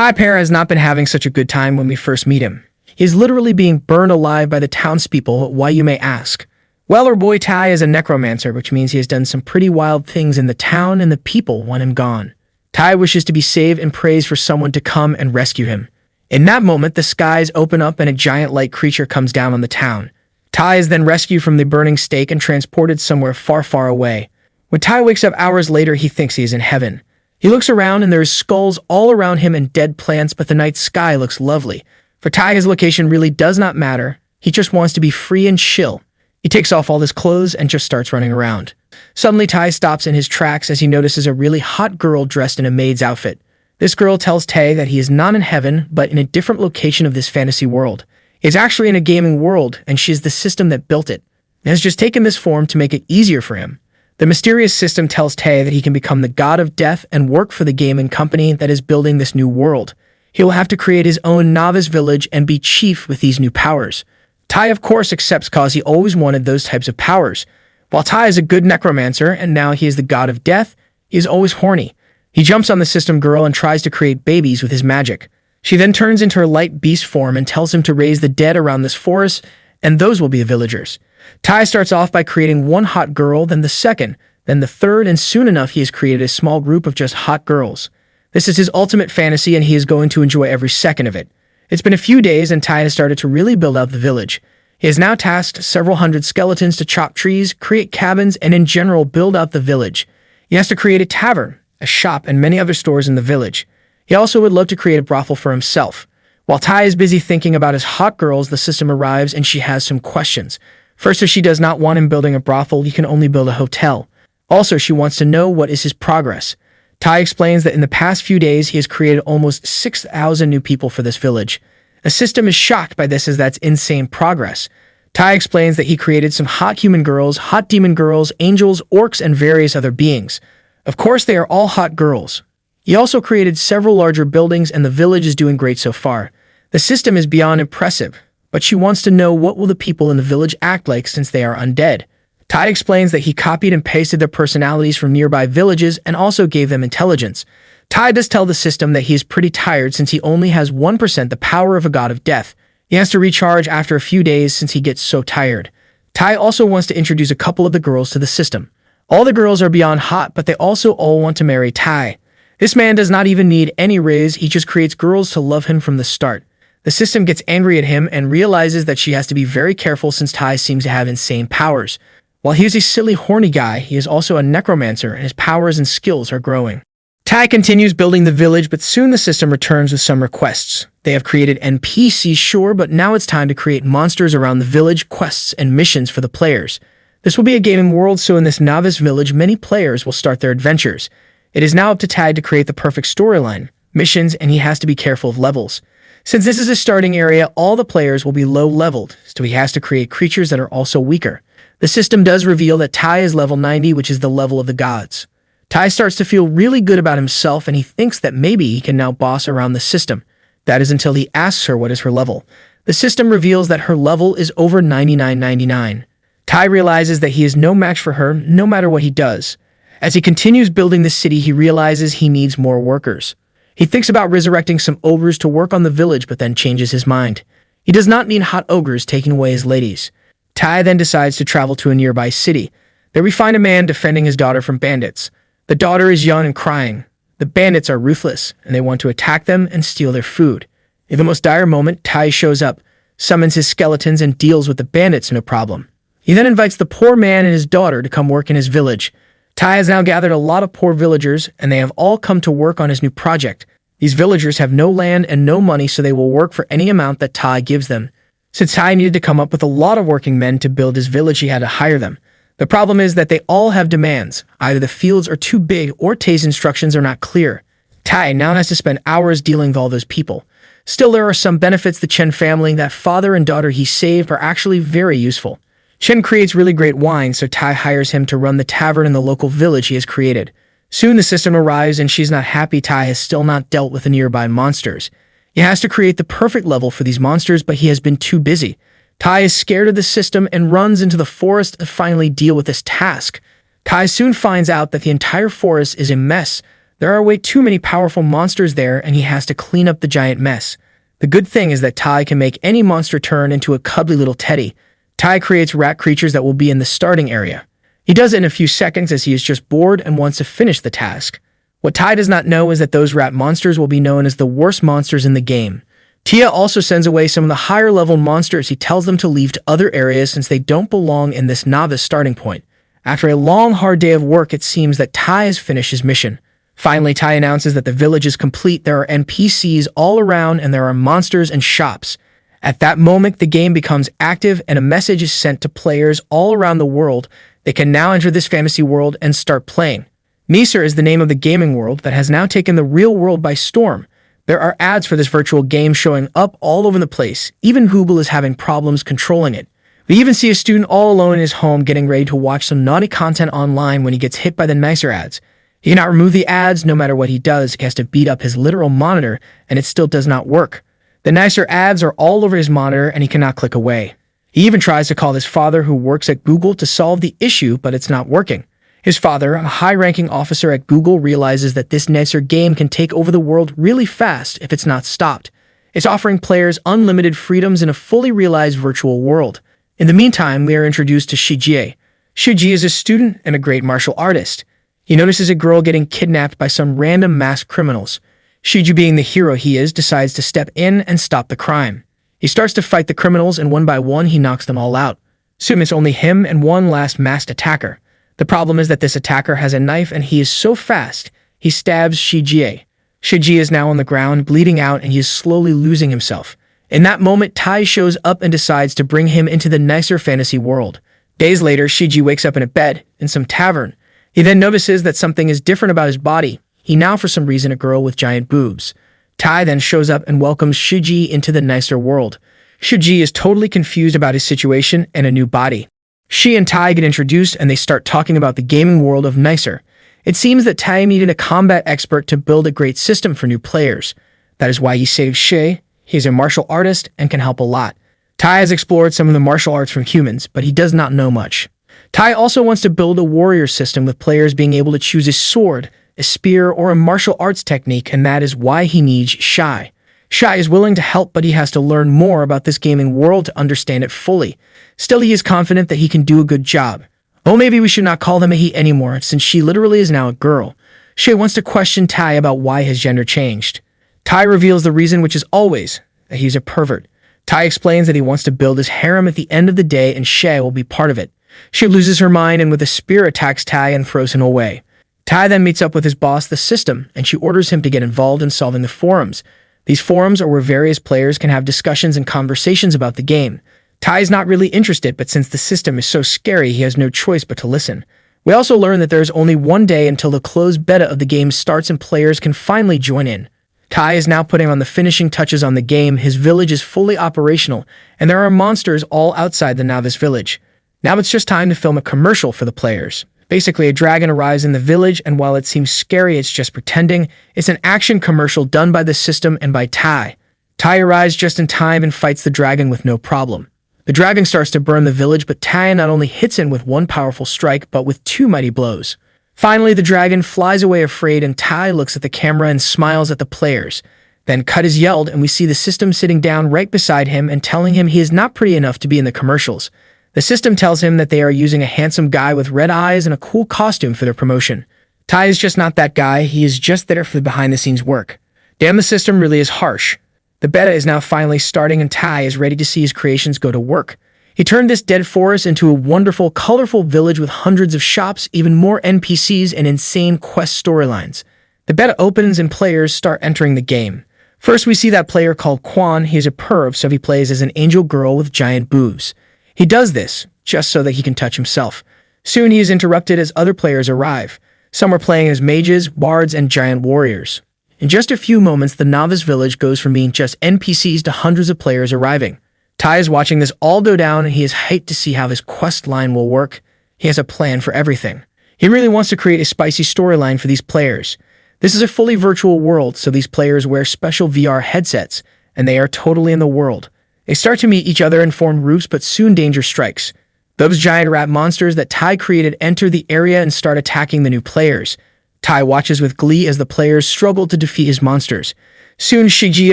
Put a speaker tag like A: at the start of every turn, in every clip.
A: Tai Pear has not been having such a good time when we first meet him. He is literally being burned alive by the townspeople, why you may ask. Well, our boy Tai is a necromancer, which means he has done some pretty wild things in the town and the people want him gone. Tai wishes to be saved and prays for someone to come and rescue him. In that moment, the skies open up and a giant light creature comes down on the town. Tai is then rescued from the burning stake and transported somewhere far, far away. When Tai wakes up hours later, he thinks he is in heaven. He looks around and there is skulls all around him and dead plants, but the night sky looks lovely. For Tai, his location really does not matter. He just wants to be free and chill. He takes off all his clothes and just starts running around. Suddenly, Tai stops in his tracks as he notices a really hot girl dressed in a maid's outfit. This girl tells Tai that he is not in heaven, but in a different location of this fantasy world. He is actually in a gaming world, and she is the system that built it. It has just taken this form to make it easier for him. The mysterious system tells Tai that he can become the god of death and work for the gaming company that is building this new world. He will have to create his own novice village and be chief with these new powers. Tai, of course, accepts cause he always wanted those types of powers. While Tai is a good necromancer and now he is the god of death, he is always horny. He jumps on the system girl and tries to create babies with his magic. She then turns into her light beast form and tells him to raise the dead around this forest, and those will be the villagers. Tai starts off by creating one hot girl, then the second, then the third, and soon enough he has created a small group of just hot girls. This is his ultimate fantasy and he is going to enjoy every second of it. It's been a few days and Tai has started to really build out the village. He has now tasked several hundred skeletons to chop trees, create cabins, and in general build out the village. He has to create a tavern, a shop, and many other stores in the village. He also would love to create a brothel for himself. While Tai is busy thinking about his hot girls, the system arrives and she has some questions. First, if she does not want him building a brothel, he can only build a hotel. Also, she wants to know what is his progress. Tai explains that in the past few days, he has created almost 6,000 new people for this village. The system is shocked by this as that's insane progress. Tai explains that he created some hot human girls, hot demon girls, angels, orcs, and various other beings. Of course, they are all hot girls. He also created several larger buildings and the village is doing great so far. The system is beyond impressive, but she wants to know what will the people in the village act like since they are undead. Tai explains that he copied and pasted their personalities from nearby villages and also gave them intelligence. Tai does tell the system that he is pretty tired since he only has 1% the power of a god of death. He has to recharge after a few days since he gets so tired. Tai also wants to introduce a couple of the girls to the system. All the girls are beyond hot, but they also all want to marry Tai. This man does not even need any raise, he just creates girls to love him from the start. The system gets angry at him and realizes that she has to be very careful since Tai seems to have insane powers. While he is a silly, horny guy, he is also a necromancer and his powers and skills are growing. Tai continues building the village, but soon the system returns with some requests. They have created NPCs, sure, but now it's time to create monsters around the village, quests, and missions for the players. This will be a gaming world, so in this novice village, many players will start their adventures. It is now up to Tai to create the perfect storyline, missions, and he has to be careful of levels. Since this is a starting area, all the players will be low-leveled, so he has to create creatures that are also weaker. The system does reveal that Tai is level 90, which is the level of the gods. Tai starts to feel really good about himself and he thinks that maybe he can now boss around the system. That is until he asks her what is her level. The system reveals that her level is over 99.99. Tai realizes that he is no match for her, no matter what he does. As he continues building the city, he realizes he needs more workers. He thinks about resurrecting some ogres to work on the village, but then changes his mind. He does not need hot ogres taking away his ladies. Tai then decides to travel to a nearby city. There we find a man defending his daughter from bandits. The daughter is young and crying. The bandits are ruthless, and they want to attack them and steal their food. In the most dire moment, Tai shows up, summons his skeletons, and deals with the bandits no problem. He then invites the poor man and his daughter to come work in his village. Tai has now gathered a lot of poor villagers, and they have all come to work on his new project. These villagers have no land and no money, so they will work for any amount that Tai gives them. Since Tai needed to come up with a lot of working men to build his village, he had to hire them. The problem is that they all have demands. Either the fields are too big or Tai's instructions are not clear. Tai now has to spend hours dealing with all those people. Still, there are some benefits. The Chen family, that father and daughter he saved, are actually very useful. Chen creates really great wine, so Tai hires him to run the tavern in the local village he has created. Soon the system arrives and she's not happy Tai has still not dealt with the nearby monsters. He has to create the perfect level for these monsters, but he has been too busy. Tai is scared of the system and runs into the forest to finally deal with this task. Tai soon finds out that the entire forest is a mess. There are way too many powerful monsters there and he has to clean up the giant mess. The good thing is that Tai can make any monster turn into a cuddly little teddy. Tai creates rat creatures that will be in the starting area. He does it in a few seconds as he is just bored and wants to finish the task. What Tai does not know is that those rat monsters will be known as the worst monsters in the game. Tia also sends away some of the higher level monsters. He tells them to leave to other areas since they don't belong in this novice starting point. After a long, hard day of work, it seems that Tai has finished his mission. Finally, Tai announces that the village is complete. There are NPCs all around and there are monsters and shops. At that moment, the game becomes active and a message is sent to players all around the world. They can now enter this fantasy world and start playing. Nisr is the name of the gaming world that has now taken the real world by storm. There are ads for this virtual game showing up all over the place. Even Google is having problems controlling it. We even see a student all alone in his home getting ready to watch some naughty content online when he gets hit by the Nisr ads. He cannot remove the ads no matter what he does. He has to beat up his literal monitor and it still does not work. The Nisr ads are all over his monitor and he cannot click away. He even tries to call his father who works at Google to solve the issue, but it's not working. His father, a high-ranking officer at Google, realizes that this Nisr game can take over the world really fast if it's not stopped. It's offering players unlimited freedoms in a fully realized virtual world. In the meantime, we are introduced to Shijie. Shijie is a student and a great martial artist. He notices a girl getting kidnapped by some random masked criminals. Shiji, being the hero he is, decides to step in and stop the crime. He starts to fight the criminals and one by one he knocks them all out. Soon it's only him and one last masked attacker. The problem is that this attacker has a knife and he is so fast, he stabs Shijie. Shijie is now on the ground, bleeding out, and he is slowly losing himself. In that moment, Tai shows up and decides to bring him into the Nisr fantasy world. Days later, Shiji wakes up in a bed in some tavern. He then notices that something is different about his body. He now, for some reason, a girl with giant boobs. Tai then shows up and welcomes Shiji into the Nisr world. Shiji is totally confused about his situation and a new body. She and Tai get introduced and they start talking about the gaming world of Nisr. It seems that Tai needed a combat expert to build a great system for new players. That is why he saved She. He is a martial artist and can help a lot. Tai has explored some of the martial arts from humans, but he does not know much. Tai also wants to build a warrior system with players being able to choose a sword, a spear, or a martial arts technique, and that is why he needs Shai. Shai is willing to help, but he has to learn more about this gaming world to understand it fully. Still, he is confident that he can do a good job. Oh, maybe we should not call them a he anymore, since she literally is now a girl. Shai wants to question Tai about why his gender changed. Tai reveals the reason, which is always that he's a pervert. Tai explains that he wants to build his harem at the end of the day and Shai will be part of it. She loses her mind and with a spear attacks Tai and throws him away. Tai then meets up with his boss, the system, and she orders him to get involved in solving the forums. These forums are where various players can have discussions and conversations about the game. Tai is not really interested, but since the system is so scary, he has no choice but to listen. We also learn that there is only one day until the closed beta of the game starts and players can finally join in. Tai is now putting on the finishing touches on the game. His village is fully operational, and there are monsters all outside the novice village. Now it's just time to film a commercial for the players. Basically, a dragon arrives in the village, and while it seems scary, it's just pretending. It's an action commercial done by the system and by Tai. Tai arrives just in time and fights the dragon with no problem. The dragon starts to burn the village, but Tai not only hits in with one powerful strike, but with two mighty blows. Finally, the dragon flies away afraid, and Tai looks at the camera and smiles at the players. Then cut is yelled, and we see the system sitting down right beside him and telling him he is not pretty enough to be in the commercials. The system tells him that they are using a handsome guy with red eyes and a cool costume for their promotion. Tai is just not that guy, he is just there for the behind-the-scenes work. Damn, the system really is harsh. The beta is now finally starting and Tai is ready to see his creations go to work. He turned this dead forest into a wonderful, colorful village with hundreds of shops, even more NPCs, and insane quest storylines. The beta opens and players start entering the game. First, we see that player called Quan. He is a perv, so he plays as an angel girl with giant boobs. He does this just so that he can touch himself. Soon he is interrupted as other players arrive. Some are playing as mages, bards, and giant warriors. In just a few moments, the novice village goes from being just NPCs to hundreds of players arriving. Tai is watching this all go down and he is hyped to see how his quest line will work. He has a plan for everything. He really wants to create a spicy storyline for these players. This is a fully virtual world, so these players wear special VR headsets, and they are totally in the world. They start to meet each other and form groups, but soon danger strikes. Those giant rat monsters that Tai created enter the area and start attacking the new players. Tai watches with glee as the players struggle to defeat his monsters. Soon, Shiji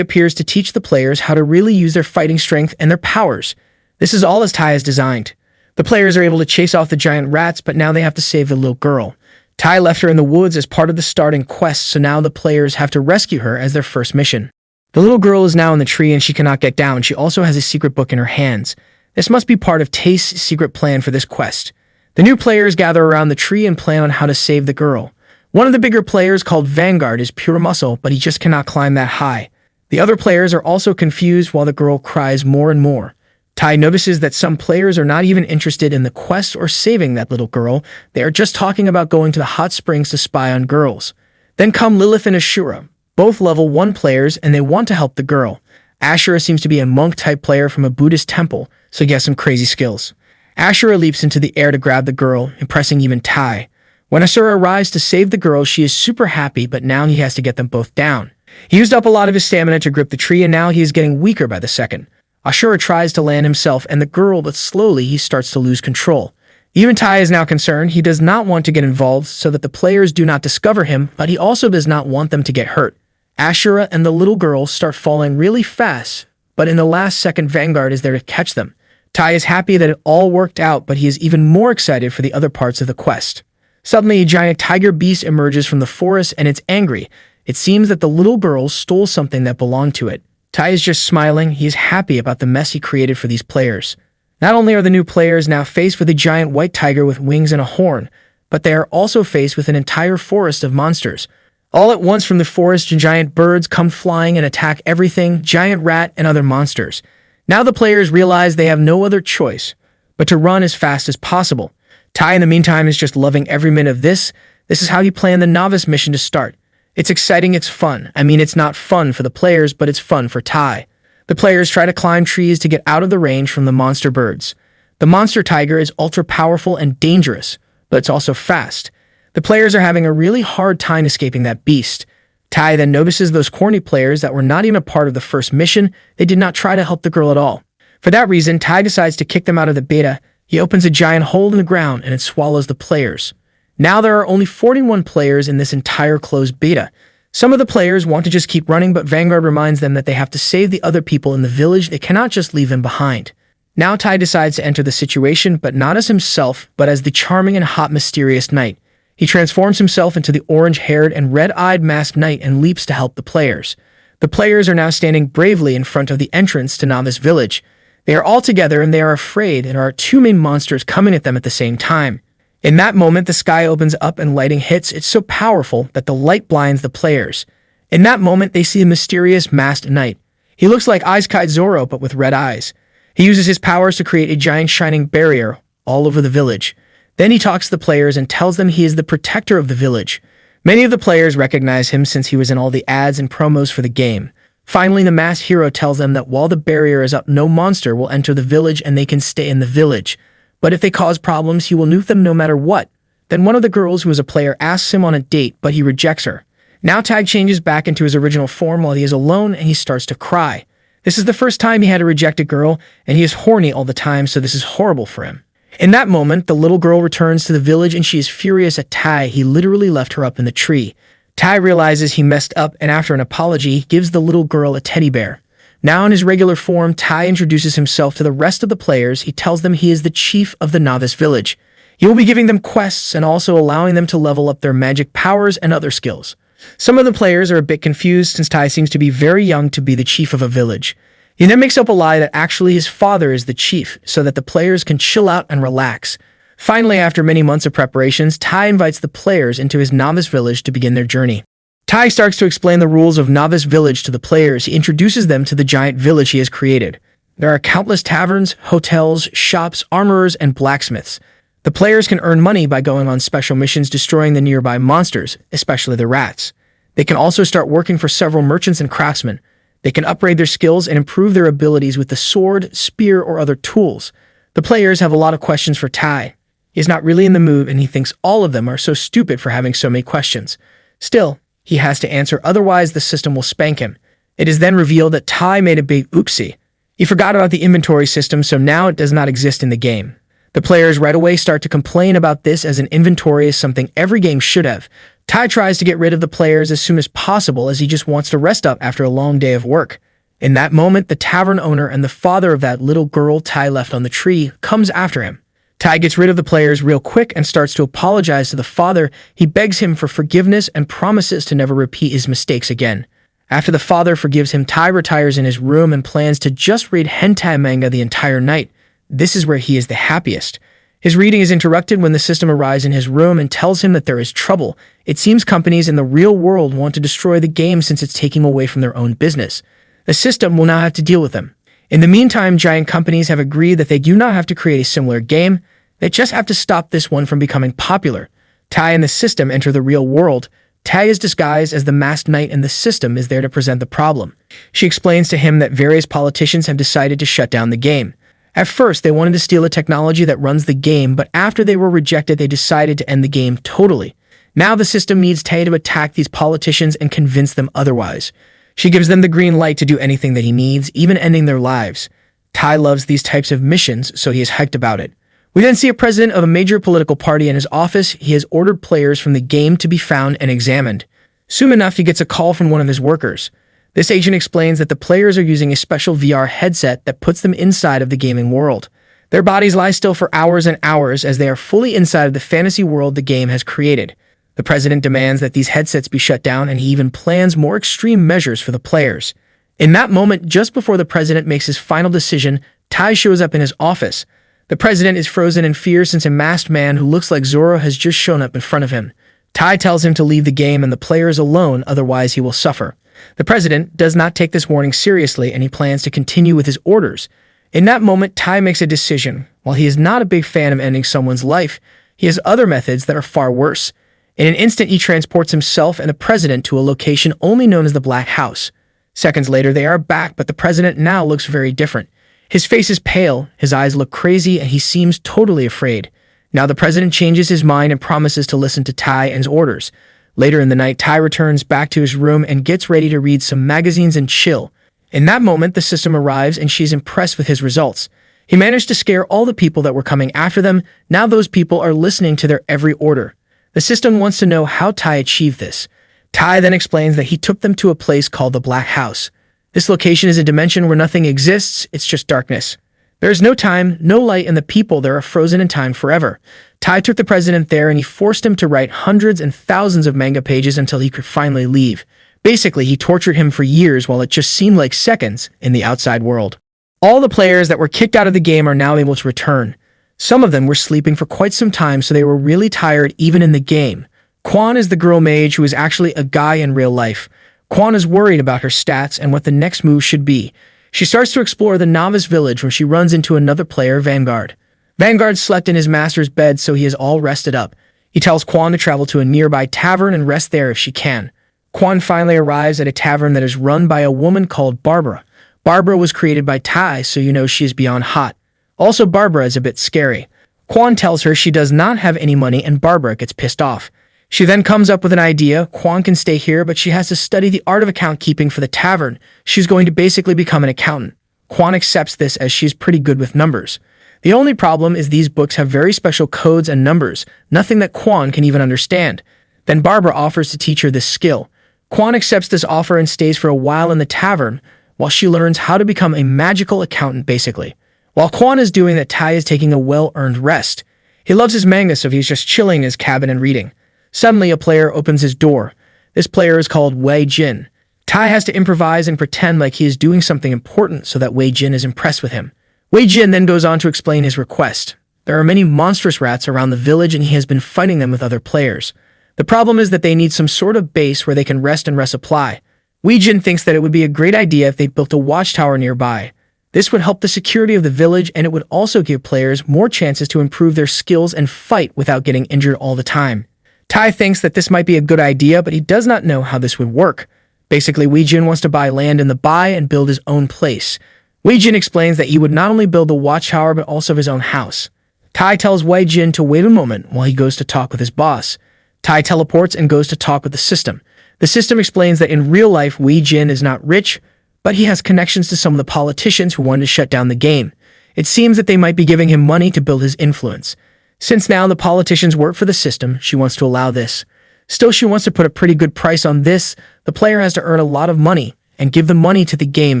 A: appears to teach the players how to really use their fighting strength and their powers. This is all as Tai has designed. The players are able to chase off the giant rats, but now they have to save the little girl. Tai left her in the woods as part of the starting quest, so now the players have to rescue her as their first mission. The little girl is now in the tree and she cannot get down. She also has a secret book in her hands. This must be part of Tai's secret plan for this quest. The new players gather around the tree and plan on how to save the girl. One of the bigger players, called Vanguard, is pure muscle, but he just cannot climb that high. The other players are also confused while the girl cries more and more. Tai notices that some players are not even interested in the quest or saving that little girl. They are just talking about going to the hot springs to spy on girls. Then come Lilith and Ashura, both level 1 players, and they want to help the girl. Ashura seems to be a monk-type player from a Buddhist temple, so he has some crazy skills. Ashura leaps into the air to grab the girl, impressing even Tai. When Asura arrives to save the girl, she is super happy, but now he has to get them both down. He used up a lot of his stamina to grip the tree, and now he is getting weaker by the second. Ashura tries to land himself and the girl, but slowly he starts to lose control. Even Tai is now concerned. He does not want to get involved so that the players do not discover him, but he also does not want them to get hurt. Ashura and the little girl start falling really fast, but in the last second, Vanguard is there to catch them. Tai is happy that it all worked out, but he is even more excited for the other parts of the quest. Suddenly, a giant tiger beast emerges from the forest and it's angry. It seems that the little girl stole something that belonged to it. Tai is just smiling. He is happy about the mess he created for these players. Not only are the new players now faced with a giant white tiger with wings and a horn, but they are also faced with an entire forest of monsters. All at once from the forest, giant birds come flying and attack everything, giant rat and other monsters. Now the players realize they have no other choice but to run as fast as possible. Tai, in the meantime, is just loving every minute of this. This is how he planned the novice mission to start. It's exciting, it's fun. I mean, it's not fun for the players, but it's fun for Tai. The players try to climb trees to get out of the range from the monster birds. The monster tiger is ultra powerful and dangerous, but it's also fast. The players are having a really hard time escaping that beast. Tai then notices those corny players that were not even a part of the first mission. They did not try to help the girl at all. For that reason, Tai decides to kick them out of the beta. He opens a giant hole in the ground and it swallows the players. Now there are only 41 players in this entire closed beta. Some of the players want to just keep running, but Vanguard reminds them that they have to save the other people in the village. They cannot just leave them behind. Now Tai decides to enter the situation, but not as himself, but as the charming and hot mysterious knight. He transforms himself into the orange-haired and red-eyed masked knight and leaps to help the players. The players are now standing bravely in front of the entrance to Novice Village. They are all together and they are afraid, and there are two main monsters coming at them at the same time. In that moment, the sky opens up and lightning hits. It's so powerful that the light blinds the players. In that moment, they see a mysterious masked knight. He looks like Ice Kite Zoro, but with red eyes. He uses his powers to create a giant shining barrier all over the village. Then he talks to the players and tells them he is the protector of the village. Many of the players recognize him since he was in all the ads and promos for the game. Finally, the masked hero tells them that while the barrier is up, no monster will enter the village and they can stay in the village. But if they cause problems, he will nuke them no matter what. Then one of the girls who is a player asks him on a date, but he rejects her. Now Tag changes back into his original form while he is alone and he starts to cry. This is the first time he had to reject a girl, and he is horny all the time, so this is horrible for him. In that moment, the little girl returns to the village and she is furious at Tai. He literally left her up in the tree. Tai realizes he messed up, and after an apology, gives the little girl a teddy bear. Now in his regular form, Tai introduces himself to the rest of the players. He tells them he is the chief of the Novice Village. He will be giving them quests and also allowing them to level up their magic powers and other skills. Some of the players are a bit confused since Tai seems to be very young to be the chief of a village. He then makes up a lie that actually his father is the chief so that the players can chill out and relax. Finally, after many months of preparations, Tai invites the players into his Novice Village to begin their journey. Tai starts to explain the rules of Novice Village to the players. He introduces them to the giant village he has created. There are countless taverns, hotels, shops, armorers, and blacksmiths. The players can earn money by going on special missions destroying the nearby monsters, especially the rats. They can also start working for several merchants and craftsmen. They can upgrade their skills and improve their abilities with the sword, spear, or other tools. The players have a lot of questions for Tai. He is not really in the mood, and he thinks all of them are so stupid for having so many questions. Still, he has to answer, otherwise the system will spank him. It is then revealed that Tai made a big oopsie. He forgot about the inventory system, so now it does not exist in the game. The players right away start to complain about this, as an inventory is something every game should have. Tai tries to get rid of the players as soon as possible as he just wants to rest up after a long day of work. In that moment, the tavern owner and the father of that little girl Tai left on the tree comes after him. Tai gets rid of the players real quick and starts to apologize to the father. He begs him for forgiveness and promises to never repeat his mistakes again. After the father forgives him, Tai retires in his room and plans to just read hentai manga the entire night. This is where he is the happiest. His reading is interrupted when the system arrives in his room and tells him that there is trouble. It seems companies in the real world want to destroy the game since it's taking away from their own business. The system will now have to deal with them. In the meantime, giant companies have agreed that they do not have to create a similar game. They just have to stop this one from becoming popular. Tai and the system enter the real world. Tai is disguised as the masked knight and the system is there to present the problem. She explains to him that various politicians have decided to shut down the game. At first, they wanted to steal the technology that runs the game, but after they were rejected, they decided to end the game totally. Now the system needs Tai to attack these politicians and convince them otherwise. She gives them the green light to do anything that he needs, even ending their lives. Tai loves these types of missions, so he is hyped about it. We then see a president of a major political party in his office. He has ordered players from the game to be found and examined. Soon enough, he gets a call from one of his workers. This agent explains that the players are using a special VR headset that puts them inside of the gaming world. Their bodies lie still for hours and hours as they are fully inside of the fantasy world the game has created. The president demands that these headsets be shut down, and he even plans more extreme measures for the players. In that moment, just before the president makes his final decision, Tai shows up in his office. The president is frozen in fear since a masked man who looks like Zoro has just shown up in front of him. Tai tells him to leave the game and the players alone, otherwise he will suffer. The president does not take this warning seriously, and he plans to continue with his orders. In that moment, Tai makes a decision. While he is not a big fan of ending someone's life, he has other methods that are far worse. In an instant, he transports himself and the president to a location only known as the Black House. Seconds later, they are back, but the president now looks very different. His face is pale, his eyes look crazy, and he seems totally afraid. Now the president changes his mind and promises to listen to Tai and his orders. Later in the night, Tai returns back to his room and gets ready to read some magazines and chill. In that moment, the system arrives and she's impressed with his results. He managed to scare all the people that were coming after them. Now those people are listening to their every order. The system wants to know how Tai achieved this. Tai then explains that he took them to a place called the Black House. This location is a dimension where nothing exists, it's just darkness. There is no time, no light, and the people there are frozen in time forever. Tai took the president there and he forced him to write hundreds and thousands of manga pages until he could finally leave. Basically, he tortured him for years while it just seemed like seconds in the outside world. All the players that were kicked out of the game are now able to return. Some of them were sleeping for quite some time, so they were really tired even in the game. Quan is the girl mage who is actually a guy in real life. Quan is worried about her stats and what the next move should be. She starts to explore the novice village when she runs into another player, Vanguard. Vanguard slept in his master's bed, so he is all rested up. He tells Quan to travel to a nearby tavern and rest there if she can. Quan finally arrives at a tavern that is run by a woman called Barbara. Barbara was created by Tai, so you know she is beyond hot. Also, Barbara is a bit scary. Quan tells her she does not have any money and Barbara gets pissed off. She then comes up with an idea. Quan can stay here, but she has to study the art of account keeping for the tavern. She's going to basically become an accountant. Quan accepts this as she's pretty good with numbers. The only problem is these books have very special codes and numbers, nothing that Quan can even understand. Then Barbara offers to teach her this skill. Quan accepts this offer and stays for a while in the tavern while she learns how to become a magical accountant basically. While Quan is doing that, Tai is taking a well-earned rest. He loves his manga, so he's just chilling in his cabin and reading. Suddenly, a player opens his door. This player is called Wei Jin. Tai has to improvise and pretend like he is doing something important so that Wei Jin is impressed with him. Wei Jin then goes on to explain his request. There are many monstrous rats around the village and he has been fighting them with other players. The problem is that they need some sort of base where they can rest and resupply. Wei Jin thinks that it would be a great idea if they built a watchtower nearby. This would help the security of the village and it would also give players more chances to improve their skills and fight without getting injured all the time. Tai thinks that this might be a good idea, but he does not know how this would work. Basically, Wei Jin wants to buy land in the Bai and build his own place. Wei Jin explains that he would not only build the watchtower but also his own house. Tai tells Wei Jin to wait a moment while he goes to talk with his boss. Tai teleports and goes to talk with the system. The system explains that in real life, Wei Jin is not rich, but he has connections to some of the politicians who wanted to shut down the game. It seems that they might be giving him money to build his influence. Since now the politicians work for the system, she wants to allow this. Still, she wants to put a pretty good price on this. The player has to earn a lot of money and give the money to the game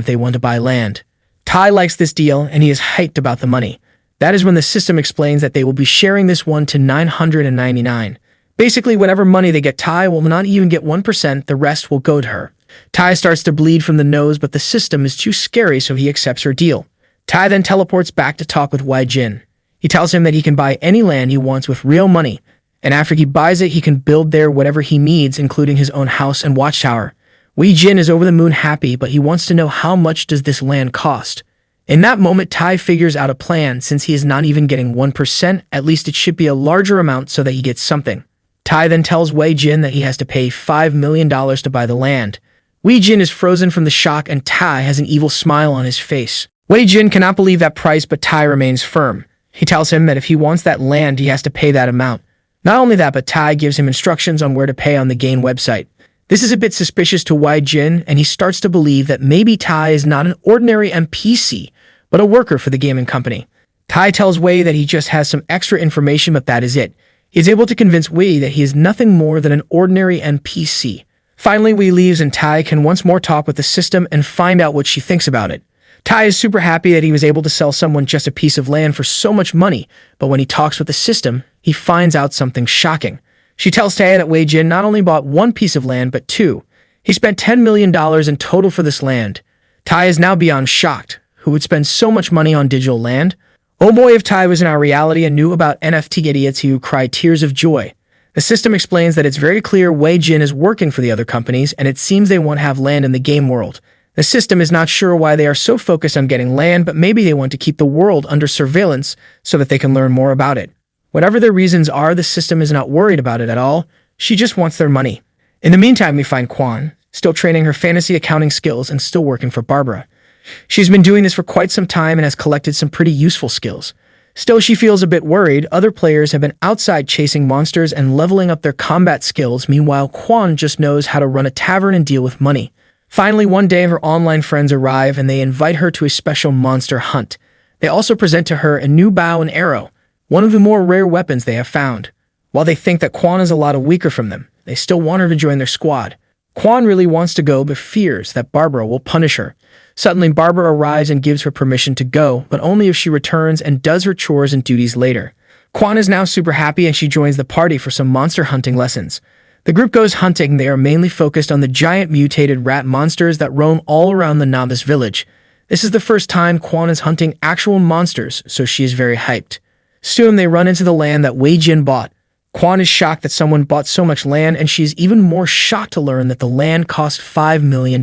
A: if they want to buy land. Tai likes this deal, and he is hyped about the money. That is when the system explains that they will be sharing this one to 999. Basically, whatever money they get, Tai will not even get 1%, the rest will go to her. Tai starts to bleed from the nose, but the system is too scary, so he accepts her deal. Tai then teleports back to talk with Wei Jin. He tells him that he can buy any land he wants with real money, and after he buys it, he can build there whatever he needs, including his own house and watchtower. Wei Jin is over the moon happy, but he wants to know how much does this land cost. In that moment, Tai figures out a plan. Since he is not even getting 1%, at least it should be a larger amount so that he gets something. Tai then tells Wei Jin that he has to pay $5 million to buy the land. Wei Jin is frozen from the shock, and Tai has an evil smile on his face. Wei Jin cannot believe that price, but Tai remains firm. He tells him that if he wants that land, he has to pay that amount. Not only that, but Tai gives him instructions on where to pay on the game website. This is a bit suspicious to Wei Jin, and he starts to believe that maybe Tai is not an ordinary NPC, but a worker for the gaming company. Tai tells Wei that he just has some extra information, but that is it. He is able to convince Wei that he is nothing more than an ordinary NPC. Finally, Wei leaves, and Tai can once more talk with the system and find out what she thinks about it. Tai is super happy that he was able to sell someone just a piece of land for so much money, but when he talks with the system, he finds out something shocking. She tells Tai that Wei Jin not only bought one piece of land, but two. He spent $10 million in total for this land. Tai is now beyond shocked. Who would spend so much money on digital land? Oh boy, if Tai was in our reality and knew about NFT idiots who cry tears of joy. The system explains that it's very clear Wei Jin is working for the other companies, and it seems they won't have land in the game world. The system is not sure why they are so focused on getting land, but maybe they want to keep the world under surveillance so that they can learn more about it. Whatever their reasons are, the system is not worried about it at all. She just wants their money. In the meantime, we find Quan, still training her fantasy accounting skills and still working for Barbara. She's been doing this for quite some time and has collected some pretty useful skills. Still, she feels a bit worried. Other players have been outside chasing monsters and leveling up their combat skills. Meanwhile, Quan just knows how to run a tavern and deal with money. Finally, one day, her online friends arrive and they invite her to a special monster hunt. They also present to her a new bow and arrow, one of the more rare weapons they have found. While they think that Quan is a lot weaker from them, they still want her to join their squad. Quan really wants to go, but fears that Barbara will punish her. Suddenly, Barbara arrives and gives her permission to go, but only if she returns and does her chores and duties later. Quan is now super happy and she joins the party for some monster hunting lessons. The group goes hunting. They are mainly focused on the giant mutated rat monsters that roam all around the novice village. This is the first time Quan is hunting actual monsters, so she is very hyped. Soon they run into the land that Wei Jin bought. Quan is shocked that someone bought so much land, and she is even more shocked to learn that the land cost $5 million.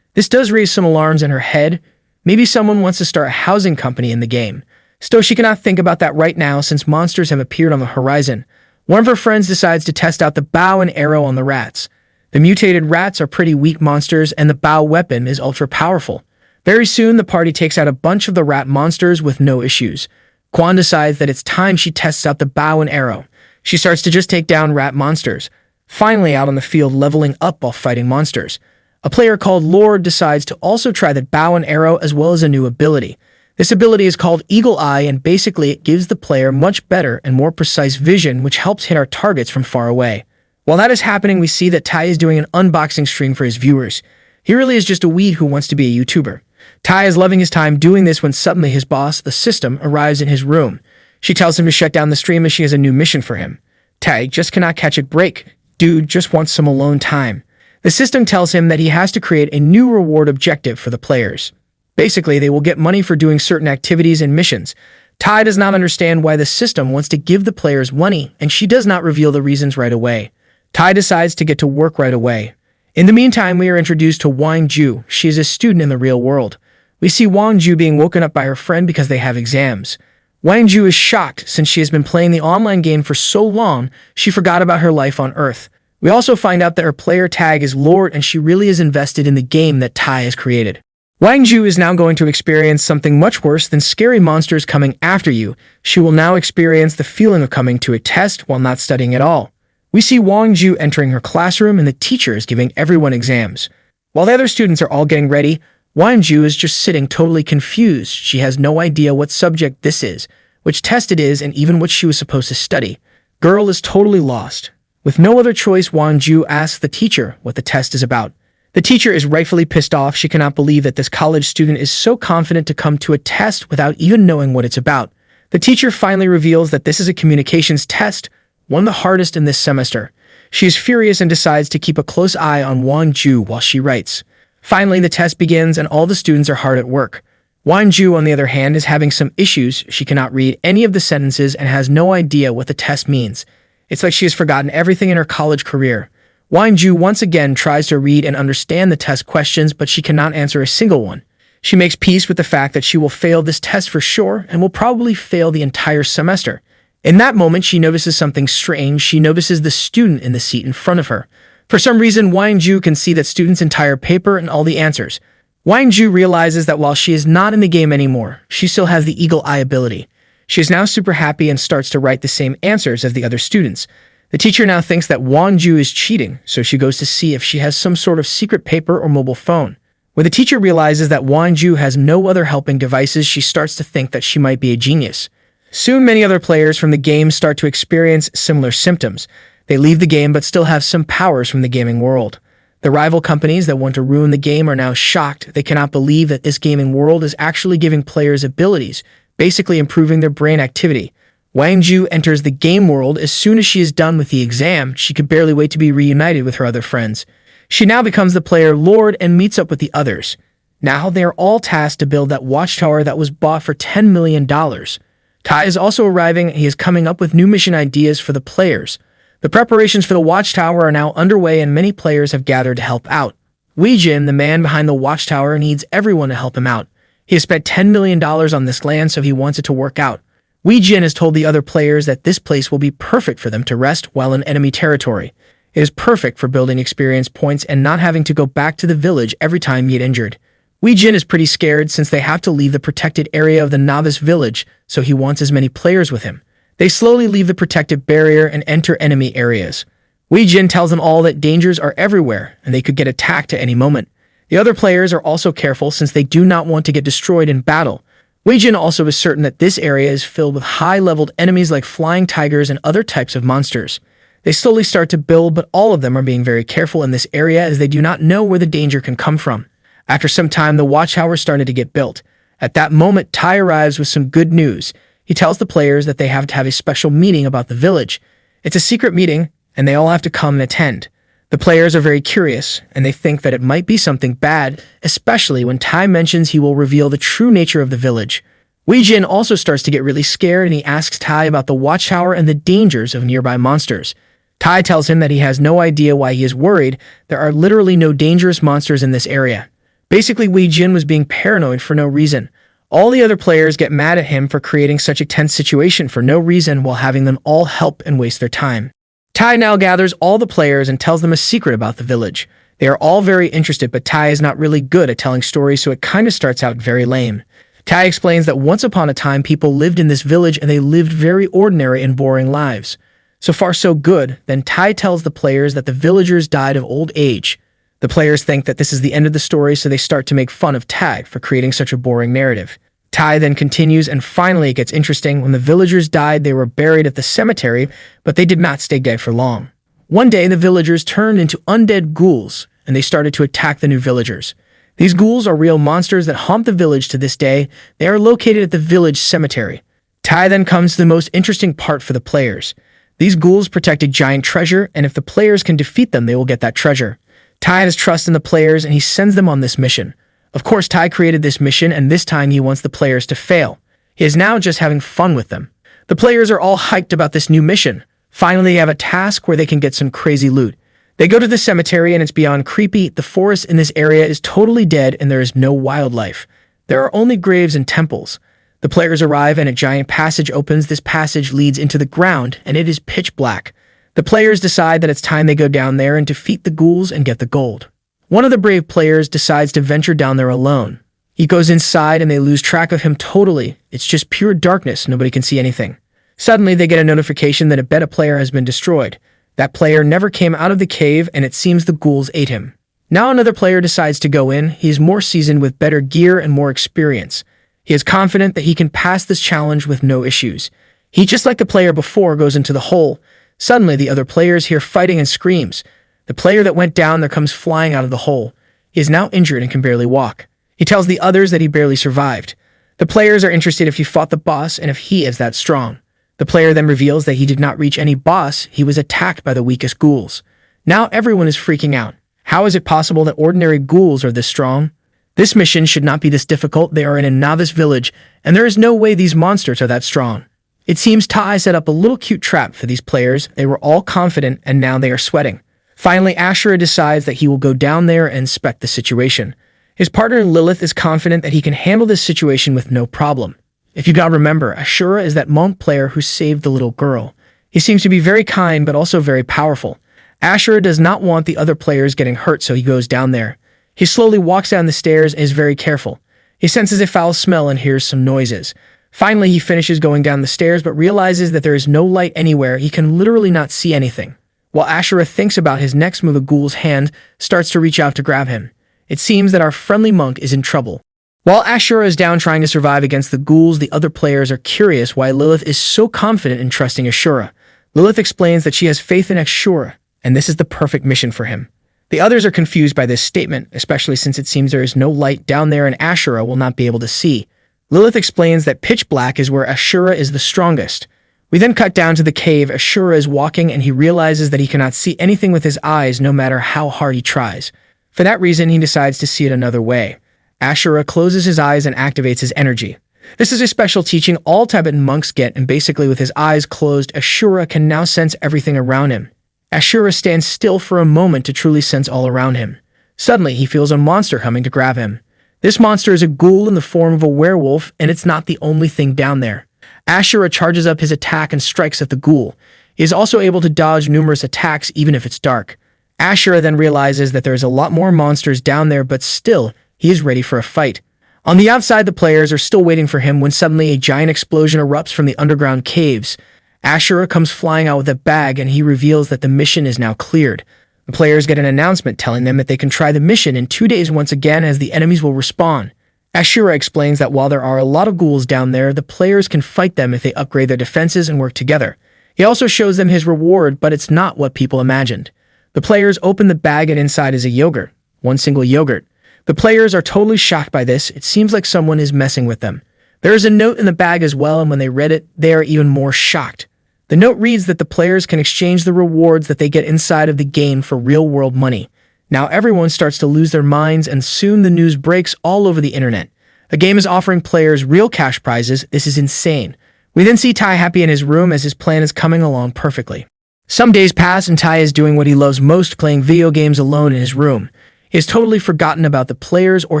A: This does raise some alarms in her head. Maybe someone wants to start a housing company in the game. Still, she cannot think about that right now since monsters have appeared on the horizon. One of her friends decides to test out the bow and arrow on the rats. The mutated rats are pretty weak monsters, and the bow weapon is ultra powerful. Very soon, the party takes out a bunch of the rat monsters with no issues. Quan decides that it's time she tests out the bow and arrow. She starts to just take down rat monsters. Finally, out on the field, leveling up while fighting monsters. A player called Lord decides to also try the bow and arrow as well as a new ability. This ability is called Eagle Eye, and basically it gives the player much better and more precise vision, which helps hit our targets from far away. While that is happening, we see that Tai is doing an unboxing stream for his viewers. He really is just a weed who wants to be a YouTuber. Tai is loving his time doing this when suddenly his boss, the system, arrives in his room. She tells him to shut down the stream as she has a new mission for him. Tai just cannot catch a break. Dude just wants some alone time. The system tells him that he has to create a new reward objective for the players. Basically, they will get money for doing certain activities and missions. Tai does not understand why the system wants to give the players money, and she does not reveal the reasons right away. Tai decides to get to work right away. In the meantime, we are introduced to Wang Ju. She is a student in the real world. We see Wang Ju being woken up by her friend because they have exams. Wang Ju is shocked since she has been playing the online game for so long, she forgot about her life on Earth. We also find out that her player tag is Lord, and she really is invested in the game that Tai has created. Wang Ju is now going to experience something much worse than scary monsters coming after you. She will now experience the feeling of coming to a test while not studying at all. We see Wang Ju entering her classroom and the teacher is giving everyone exams. While the other students are all getting ready, Wang Ju is just sitting totally confused. She has no idea what subject this is, which test it is, and even what she was supposed to study. Girl is totally lost. With no other choice, Wang Ju asks the teacher what the test is about. The teacher is rightfully pissed off. She cannot believe that this college student is so confident to come to a test without even knowing what it's about. The teacher finally reveals that this is a communications test, one of the hardest in this semester. She is furious and decides to keep a close eye on Wang Ju while she writes. Finally, the test begins and all the students are hard at work. Wang Ju, on the other hand, is having some issues. She cannot read any of the sentences and has no idea what the test means. It's like she has forgotten everything in her college career. Wang Ju once again tries to read and understand the test questions, but she cannot answer a single one. She makes peace with the fact that she will fail this test for sure and will probably fail the entire semester. In that moment, she notices something strange. She notices the student in the seat in front of her. For some reason, Wang Ju can see that student's entire paper and all the answers. Wang Ju realizes that while she is not in the game anymore, she still has the eagle eye ability. She is now super happy and starts to write the same answers as the other students. The teacher now thinks that Wang Ju is cheating, so she goes to see if she has some sort of secret paper or mobile phone. When the teacher realizes that Wang Ju has no other helping devices, she starts to think that she might be a genius. Soon, many other players from the game start to experience similar symptoms. They leave the game but still have some powers from the gaming world. The rival companies that want to ruin the game are now shocked. They cannot believe that this gaming world is actually giving players abilities, basically improving their brain activity. Wang Ju enters the game world as soon as she is done with the exam. She could barely wait to be reunited with her other friends. She now becomes the player lord and meets up with the others. Now they are all tasked to build that watchtower that was bought for $10 million. Tai is also arriving. He is coming up with new mission ideas for the players. The preparations for the watchtower are now underway and many players have gathered to help out. Wei Jin, the man behind the watchtower, needs everyone to help him out. He has spent $10 million on this land, so he wants it to work out. Wei Jin has told the other players that this place will be perfect for them to rest while in enemy territory. It is perfect for building experience points and not having to go back to the village every time you get injured. Wei Jin is pretty scared since they have to leave the protected area of the novice village, so he wants as many players with him. They slowly leave the protective barrier and enter enemy areas. Wei Jin tells them all that dangers are everywhere and they could get attacked at any moment. The other players are also careful since they do not want to get destroyed in battle. Wei Jin also is certain that this area is filled with high-leveled enemies like flying tigers and other types of monsters. They slowly start to build, but all of them are being very careful in this area as they do not know where the danger can come from. After some time, the watchtower started to get built. At that moment, Tai arrives with some good news. He tells the players that they have to have a special meeting about the village. It's a secret meeting, and they all have to come and attend. The players are very curious, and they think that it might be something bad, especially when Tai mentions he will reveal the true nature of the village. Wei Jin also starts to get really scared, and he asks Tai about the watchtower and the dangers of nearby monsters. Tai tells him that he has no idea why he is worried. There are literally no dangerous monsters in this area. Basically, Wei Jin was being paranoid for no reason. All the other players get mad at him for creating such a tense situation for no reason while having them all help and waste their time. Tai now gathers all the players and tells them a secret about the village. They are all very interested, but Tai is not really good at telling stories, so it kind of starts out very lame. Tai explains that once upon a time people lived in this village and they lived very ordinary and boring lives. So far so good. Then Tai tells the players that the villagers died of old age. The players think that this is the end of the story, so they start to make fun of Tai for creating such a boring narrative. Tai then continues, and finally it gets interesting. When the villagers died, they were buried at the cemetery, but they did not stay dead for long. One day, the villagers turned into undead ghouls, and they started to attack the new villagers. These ghouls are real monsters that haunt the village to this day. They are located at the village cemetery. Tai then comes to the most interesting part for the players. These ghouls protect a giant treasure, and if the players can defeat them, they will get that treasure. Tai has trust in the players, and he sends them on this mission. Of course, Tai created this mission, and this time he wants the players to fail. He is now just having fun with them. The players are all hyped about this new mission. Finally, they have a task where they can get some crazy loot. They go to the cemetery, and it's beyond creepy. The forest in this area is totally dead, and there is no wildlife. There are only graves and temples. The players arrive, and a giant passage opens. This passage leads into the ground, and it is pitch black. The players decide that it's time they go down there and defeat the ghouls and get the gold. One of the brave players decides to venture down there alone. He goes inside and they lose track of him totally. It's just pure darkness, nobody can see anything. Suddenly they get a notification that a beta player has been destroyed. That player never came out of the cave and it seems the ghouls ate him. Now another player decides to go in. He is more seasoned with better gear and more experience. He is confident that he can pass this challenge with no issues. He, just like the player before, goes into the hole. Suddenly, the other players hear fighting and screams. The player that went down there comes flying out of the hole. He is now injured and can barely walk. He tells the others that he barely survived. The players are interested if he fought the boss and if he is that strong. The player then reveals that he did not reach any boss, he was attacked by the weakest ghouls. Now everyone is freaking out. How is it possible that ordinary ghouls are this strong? This mission should not be this difficult. They are in a novice village, and there is no way these monsters are that strong. It seems Tai set up a little cute trap for these players. They were all confident, and now they are sweating. Finally, Ashura decides that he will go down there and inspect the situation. His partner Lilith is confident that he can handle this situation with no problem. If you gotta remember, Ashura is that monk player who saved the little girl. He seems to be very kind, but also very powerful. Ashura does not want the other players getting hurt, so he goes down there. He slowly walks down the stairs and is very careful. He senses a foul smell and hears some noises. Finally, he finishes going down the stairs but realizes that there is no light anywhere. He can literally not see anything. While Ashura thinks about his next move, a ghoul's hand starts to reach out to grab him. It seems that our friendly monk is in trouble. While Ashura is down trying to survive against the ghouls, the other players are curious why Lilith is so confident in trusting Ashura. Lilith explains that she has faith in Ashura, and this is the perfect mission for him. The others are confused by this statement, especially since it seems there is no light down there and Ashura will not be able to see. Lilith explains that pitch black is where Ashura is the strongest. We then cut down to the cave. Ashura is walking and he realizes that he cannot see anything with his eyes no matter how hard he tries. For that reason, he decides to see it another way. Ashura closes his eyes and activates his energy. This is a special teaching all Tibetan monks get, and basically with his eyes closed, Ashura can now sense everything around him. Ashura stands still for a moment to truly sense all around him. Suddenly, he feels a monster coming to grab him. This monster is a ghoul in the form of a werewolf, and it's not the only thing down there. Ashura charges up his attack and strikes at the ghoul. He is also able to dodge numerous attacks even if it's dark. Ashura then realizes that there is a lot more monsters down there, but still, he is ready for a fight. On the outside, the players are still waiting for him when suddenly a giant explosion erupts from the underground caves. Ashura comes flying out with a bag and he reveals that the mission is now cleared. The players get an announcement telling them that they can try the mission in 2 days once again as the enemies will respawn. Ashura explains that while there are a lot of ghouls down there, the players can fight them if they upgrade their defenses and work together. He also shows them his reward, but it's not what people imagined. The players open the bag and inside is a yogurt. One single yogurt. The players are totally shocked by this. It seems like someone is messing with them. There is a note in the bag as well, and when they read it, they are even more shocked. The note reads that the players can exchange the rewards that they get inside of the game for real-world money. Now everyone starts to lose their minds, and soon the news breaks all over the internet. The game is offering players real cash prizes. This is insane. We then see Tai happy in his room as his plan is coming along perfectly. Some days pass and Tai is doing what he loves most, playing video games alone in his room. He has totally forgotten about the players or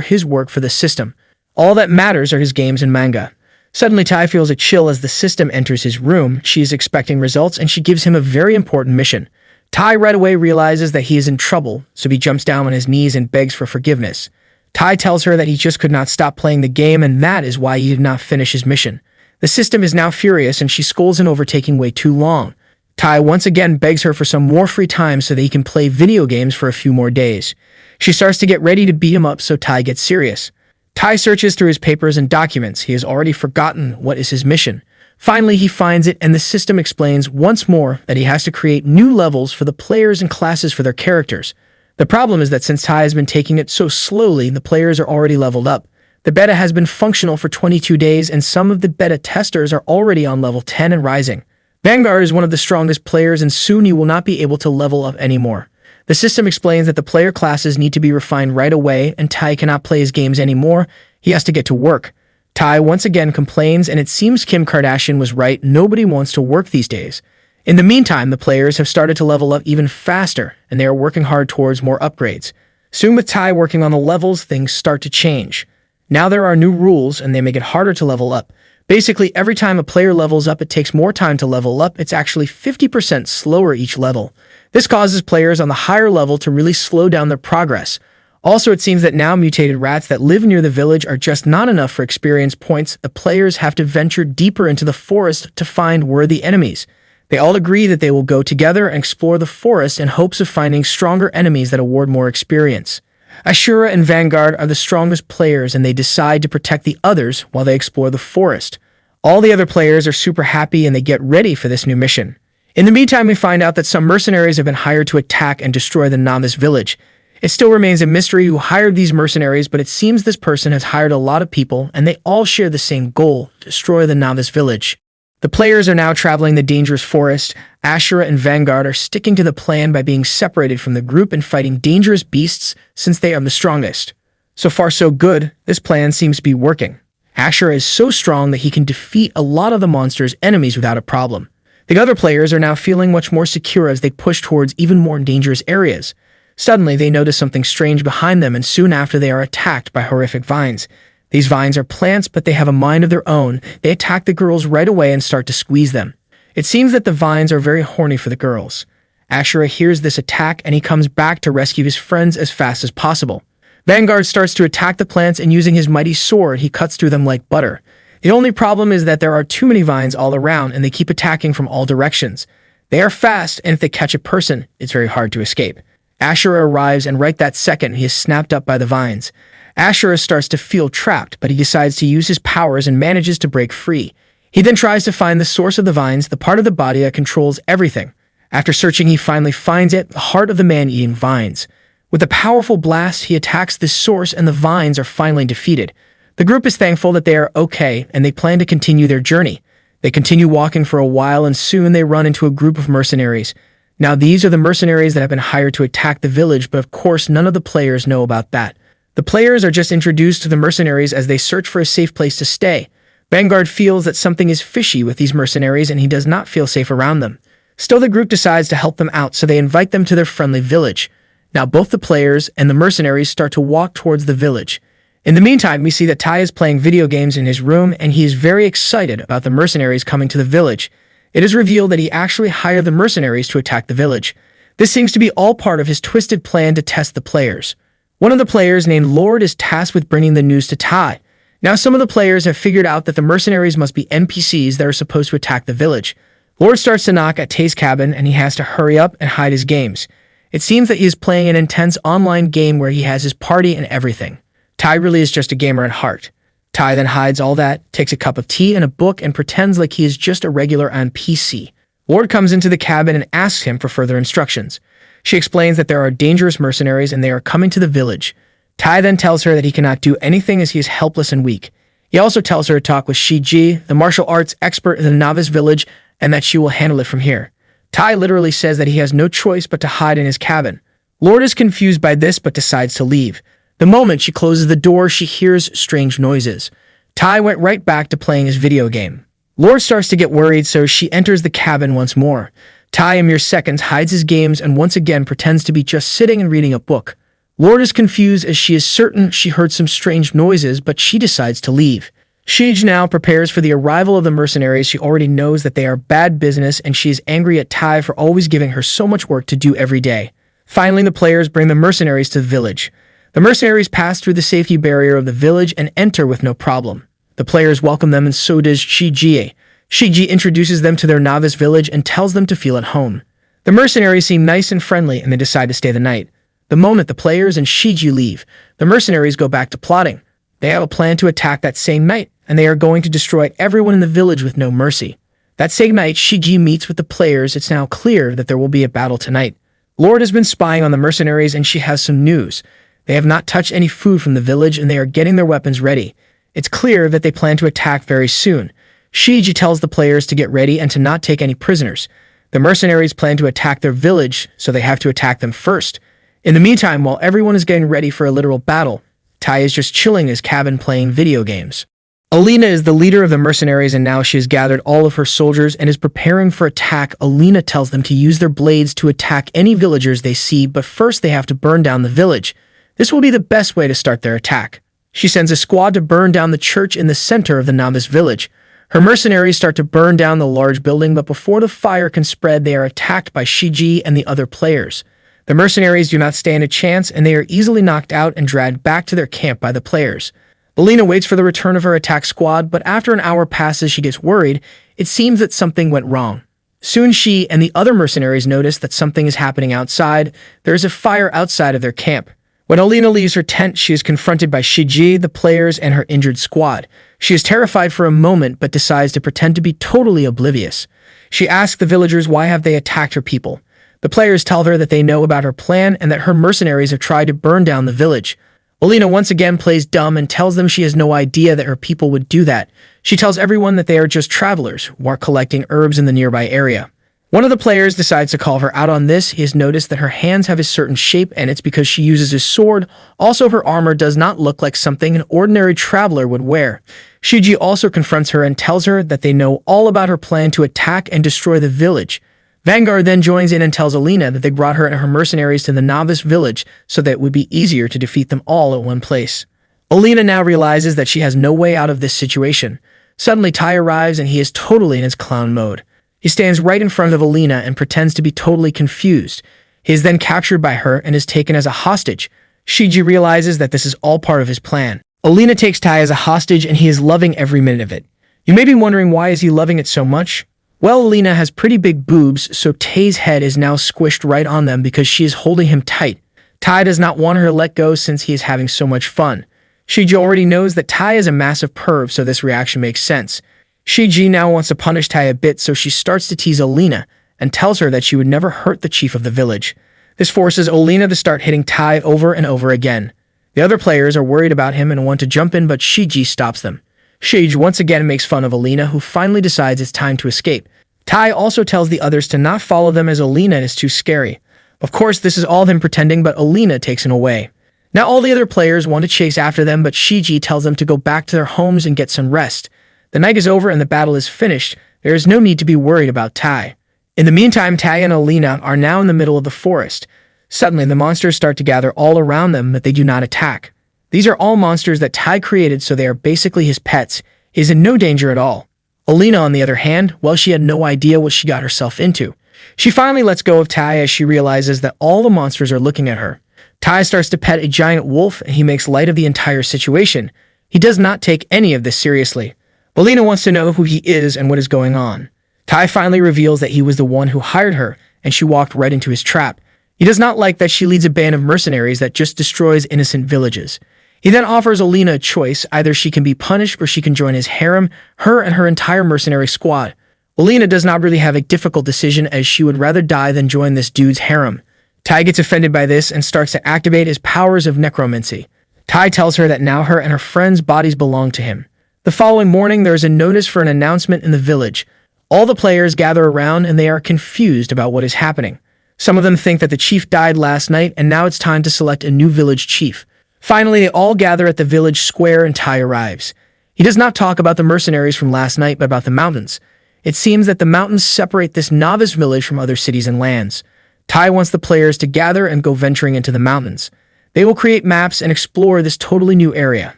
A: his work for the system. All that matters are his games and manga. Suddenly, Tai feels a chill as the system enters his room. She is expecting results, and she gives him a very important mission. Tai right away realizes that he is in trouble, so he jumps down on his knees and begs for forgiveness. Tai tells her that he just could not stop playing the game, and that is why he did not finish his mission. The system is now furious, and she scolds him over taking way too long. Tai once again begs her for some more free time so that he can play video games for a few more days. She starts to get ready to beat him up, so Tai gets serious. Tai searches through his papers and documents. He has already forgotten what is his mission. Finally, he finds it, and the system explains once more that he has to create new levels for the players and classes for their characters. The problem is that since Tai has been taking it so slowly, the players are already leveled up. The beta has been functional for 22 days, and some of the beta testers are already on level 10 and rising. Vanguard is one of the strongest players, and soon you will not be able to level up anymore. The system explains that the player classes need to be refined right away, and Tai cannot play his games anymore. He has to get to work. Tai once again complains, and it seems Kim Kardashian was right. Nobody wants to work these days. In the meantime, the players have started to level up even faster, and they are working hard towards more upgrades. Soon with Tai working on the levels, things start to change. Now there are new rules, and they make it harder to level up. Basically, every time a player levels up, it takes more time to level up. It's actually 50% slower each level. This causes players on the higher level to really slow down their progress. Also, it seems that now mutated rats that live near the village are just not enough for experience points. The players have to venture deeper into the forest to find worthy enemies. They all agree that they will go together and explore the forest in hopes of finding stronger enemies that award more experience. Ashura and Vanguard are the strongest players, and they decide to protect the others while they explore the forest. All the other players are super happy and they get ready for this new mission. In the meantime, we find out that some mercenaries have been hired to attack and destroy the novice village. It still remains a mystery who hired these mercenaries, but it seems this person has hired a lot of people, and they all share the same goal: destroy the novice village. The players are now traveling the dangerous forest. Ashura and Vanguard are sticking to the plan by being separated from the group and fighting dangerous beasts since they are the strongest. So far so good, this plan seems to be working. Ashura is so strong that he can defeat a lot of the monster's enemies without a problem. The other players are now feeling much more secure as they push towards even more dangerous areas. Suddenly, they notice something strange behind them, and soon after they are attacked by horrific vines. These vines are plants, but they have a mind of their own. They attack the girls right away and start to squeeze them. It seems that the vines are very horny for the girls. Ashura hears this attack, and he comes back to rescue his friends as fast as possible. Vanguard starts to attack the plants, and using his mighty sword, he cuts through them like butter. The only problem is that there are too many vines all around, and they keep attacking from all directions. They are fast, and if they catch a person, it's very hard to escape. Ashura arrives, and right that second, he is snapped up by the vines. Ashura starts to feel trapped, but he decides to use his powers and manages to break free. He then tries to find the source of the vines, the part of the body that controls everything. After searching, he finally finds it, the heart of the man-eating vines. With a powerful blast, he attacks this source, and the vines are finally defeated. The group is thankful that they are okay, and they plan to continue their journey. They continue walking for a while, and soon they run into a group of mercenaries. Now, these are the mercenaries that have been hired to attack the village, but of course none of the players know about that. The players are just introduced to the mercenaries as they search for a safe place to stay. Vanguard feels that something is fishy with these mercenaries, and he does not feel safe around them. Still, the group decides to help them out, so they invite them to their friendly village. Now, both the players and the mercenaries start to walk towards the village. In the meantime, we see that Tai is playing video games in his room, and he is very excited about the mercenaries coming to the village. It is revealed that he actually hired the mercenaries to attack the village. This seems to be all part of his twisted plan to test the players. One of the players, named Lord, is tasked with bringing the news to Tai. Now, some of the players have figured out that the mercenaries must be NPCs that are supposed to attack the village. Lord starts to knock at Tai's cabin, and he has to hurry up and hide his games. It seems that he is playing an intense online game where he has his party and everything. Tai really is just a gamer at heart. Tai then hides all that, takes a cup of tea and a book, and pretends like he is just a regular NPC. Lord comes into the cabin and asks him for further instructions. She explains that there are dangerous mercenaries and they are coming to the village. Tai then tells her that he cannot do anything as he is helpless and weak. He also tells her to talk with Shiji, the martial arts expert in the novice village, and that she will handle it from here. Tai literally says that he has no choice but to hide in his cabin. Lord is confused by this but decides to leave. The moment she closes the door, she hears strange noises. Tai went right back to playing his video game. Lord starts to get worried, so she enters the cabin once more. Tai, in mere seconds, hides his games and once again pretends to be just sitting and reading a book. Lord is confused as she is certain she heard some strange noises, but she decides to leave. Shij now prepares for the arrival of the mercenaries. She already knows that they are bad business, and she is angry at Tai for always giving her so much work to do every day. Finally, the players bring the mercenaries to the village. The mercenaries pass through the safety barrier of the village and enter with no problem. The players welcome them, and so does Shiji. Shiji introduces them to their novice village and tells them to feel at home. The mercenaries seem nice and friendly, and they decide to stay the night. The moment the players and Shiji leave, the mercenaries go back to plotting. They have a plan to attack that same night, and they are going to destroy everyone in the village with no mercy. That same night, Shiji meets with the players. It's now clear that there will be a battle tonight. Lord has been spying on the mercenaries, and she has some news. They have not touched any food from the village, and they are getting their weapons ready. It's clear that they plan to attack very soon. Shiji tells the players to get ready and to not take any prisoners. The mercenaries plan to attack their village, so they have to attack them first. In the meantime, while everyone is getting ready for a literal battle, Tai is just chilling in his cabin playing video games. Alina is the leader of the mercenaries, and now she has gathered all of her soldiers and is preparing for attack. Alina tells them to use their blades to attack any villagers they see, but first they have to burn down the village. This will be the best way to start their attack. She sends a squad to burn down the church in the center of the novice village. Her mercenaries start to burn down the large building, but before the fire can spread, they are attacked by Shiji and the other players. The mercenaries do not stand a chance, and they are easily knocked out and dragged back to their camp by the players. Alina waits for the return of her attack squad, but after an hour passes, she gets worried. It seems that something went wrong. Soon she and the other mercenaries notice that something is happening outside. There is a fire outside of their camp. When Alina leaves her tent, she is confronted by Shiji, the players, and her injured squad. She is terrified for a moment, but decides to pretend to be totally oblivious. She asks the villagers why have they attacked her people. The players tell her that they know about her plan and that her mercenaries have tried to burn down the village. Alina once again plays dumb and tells them she has no idea that her people would do that. She tells everyone that they are just travelers who are collecting herbs in the nearby area. One of the players decides to call her out on this. He has noticed that her hands have a certain shape, and it's because she uses a sword. Also, her armor does not look like something an ordinary traveler would wear. Shiji also confronts her and tells her that they know all about her plan to attack and destroy the village. Vanguard then joins in and tells Alina that they brought her and her mercenaries to the novice village so that it would be easier to defeat them all at one place. Alina now realizes that she has no way out of this situation. Suddenly, Tai arrives and he is totally in his clown mode. He stands right in front of Alina and pretends to be totally confused. He is then captured by her and is taken as a hostage. Shiji realizes that this is all part of his plan. Alina takes Tai as a hostage and he is loving every minute of it. You may be wondering, why is he loving it so much? Well, Alina has pretty big boobs, so Tai's head is now squished right on them because she is holding him tight. Tai does not want her to let go since he is having so much fun. Shiji already knows that Tai is a massive perv, so this reaction makes sense. Shiji now wants to punish Tai a bit, so she starts to tease Alina and tells her that she would never hurt the chief of the village. This forces Alina to start hitting Tai over and over again. The other players are worried about him and want to jump in, but Shiji stops them. Shiji once again makes fun of Alina, who finally decides it's time to escape. Tai also tells the others to not follow them as Alina is too scary. Of course, this is all them pretending, but Alina takes him away. Now all the other players want to chase after them, but Shiji tells them to go back to their homes and get some rest. The night is over and the battle is finished. There is no need to be worried about Tai. In the meantime, Tai and Alina are now in the middle of the forest. Suddenly, the monsters start to gather all around them, but they do not attack. These are all monsters that Tai created, so they are basically his pets. He is in no danger at all. Alina, on the other hand, well, she had no idea what she got herself into. She finally lets go of Tai as she realizes that all the monsters are looking at her. Tai starts to pet a giant wolf, and he makes light of the entire situation. He does not take any of this seriously. Alina wants to know who he is and what is going on. Tai finally reveals that he was the one who hired her, and she walked right into his trap. He does not like that she leads a band of mercenaries that just destroys innocent villages. He then offers Alina a choice. Either she can be punished or she can join his harem, her and her entire mercenary squad. Alina does not really have a difficult decision, as she would rather die than join this dude's harem. Tai gets offended by this and starts to activate his powers of necromancy. Tai tells her that now her and her friends' bodies belong to him. The following morning, there is a notice for an announcement in the village. All the players gather around and they are confused about what is happening. Some of them think that the chief died last night and now it's time to select a new village chief. Finally, they all gather at the village square and Tai arrives. He does not talk about the mercenaries from last night, but about the mountains. It seems that the mountains separate this novice village from other cities and lands. Tai wants the players to gather and go venturing into the mountains. They will create maps and explore this totally new area.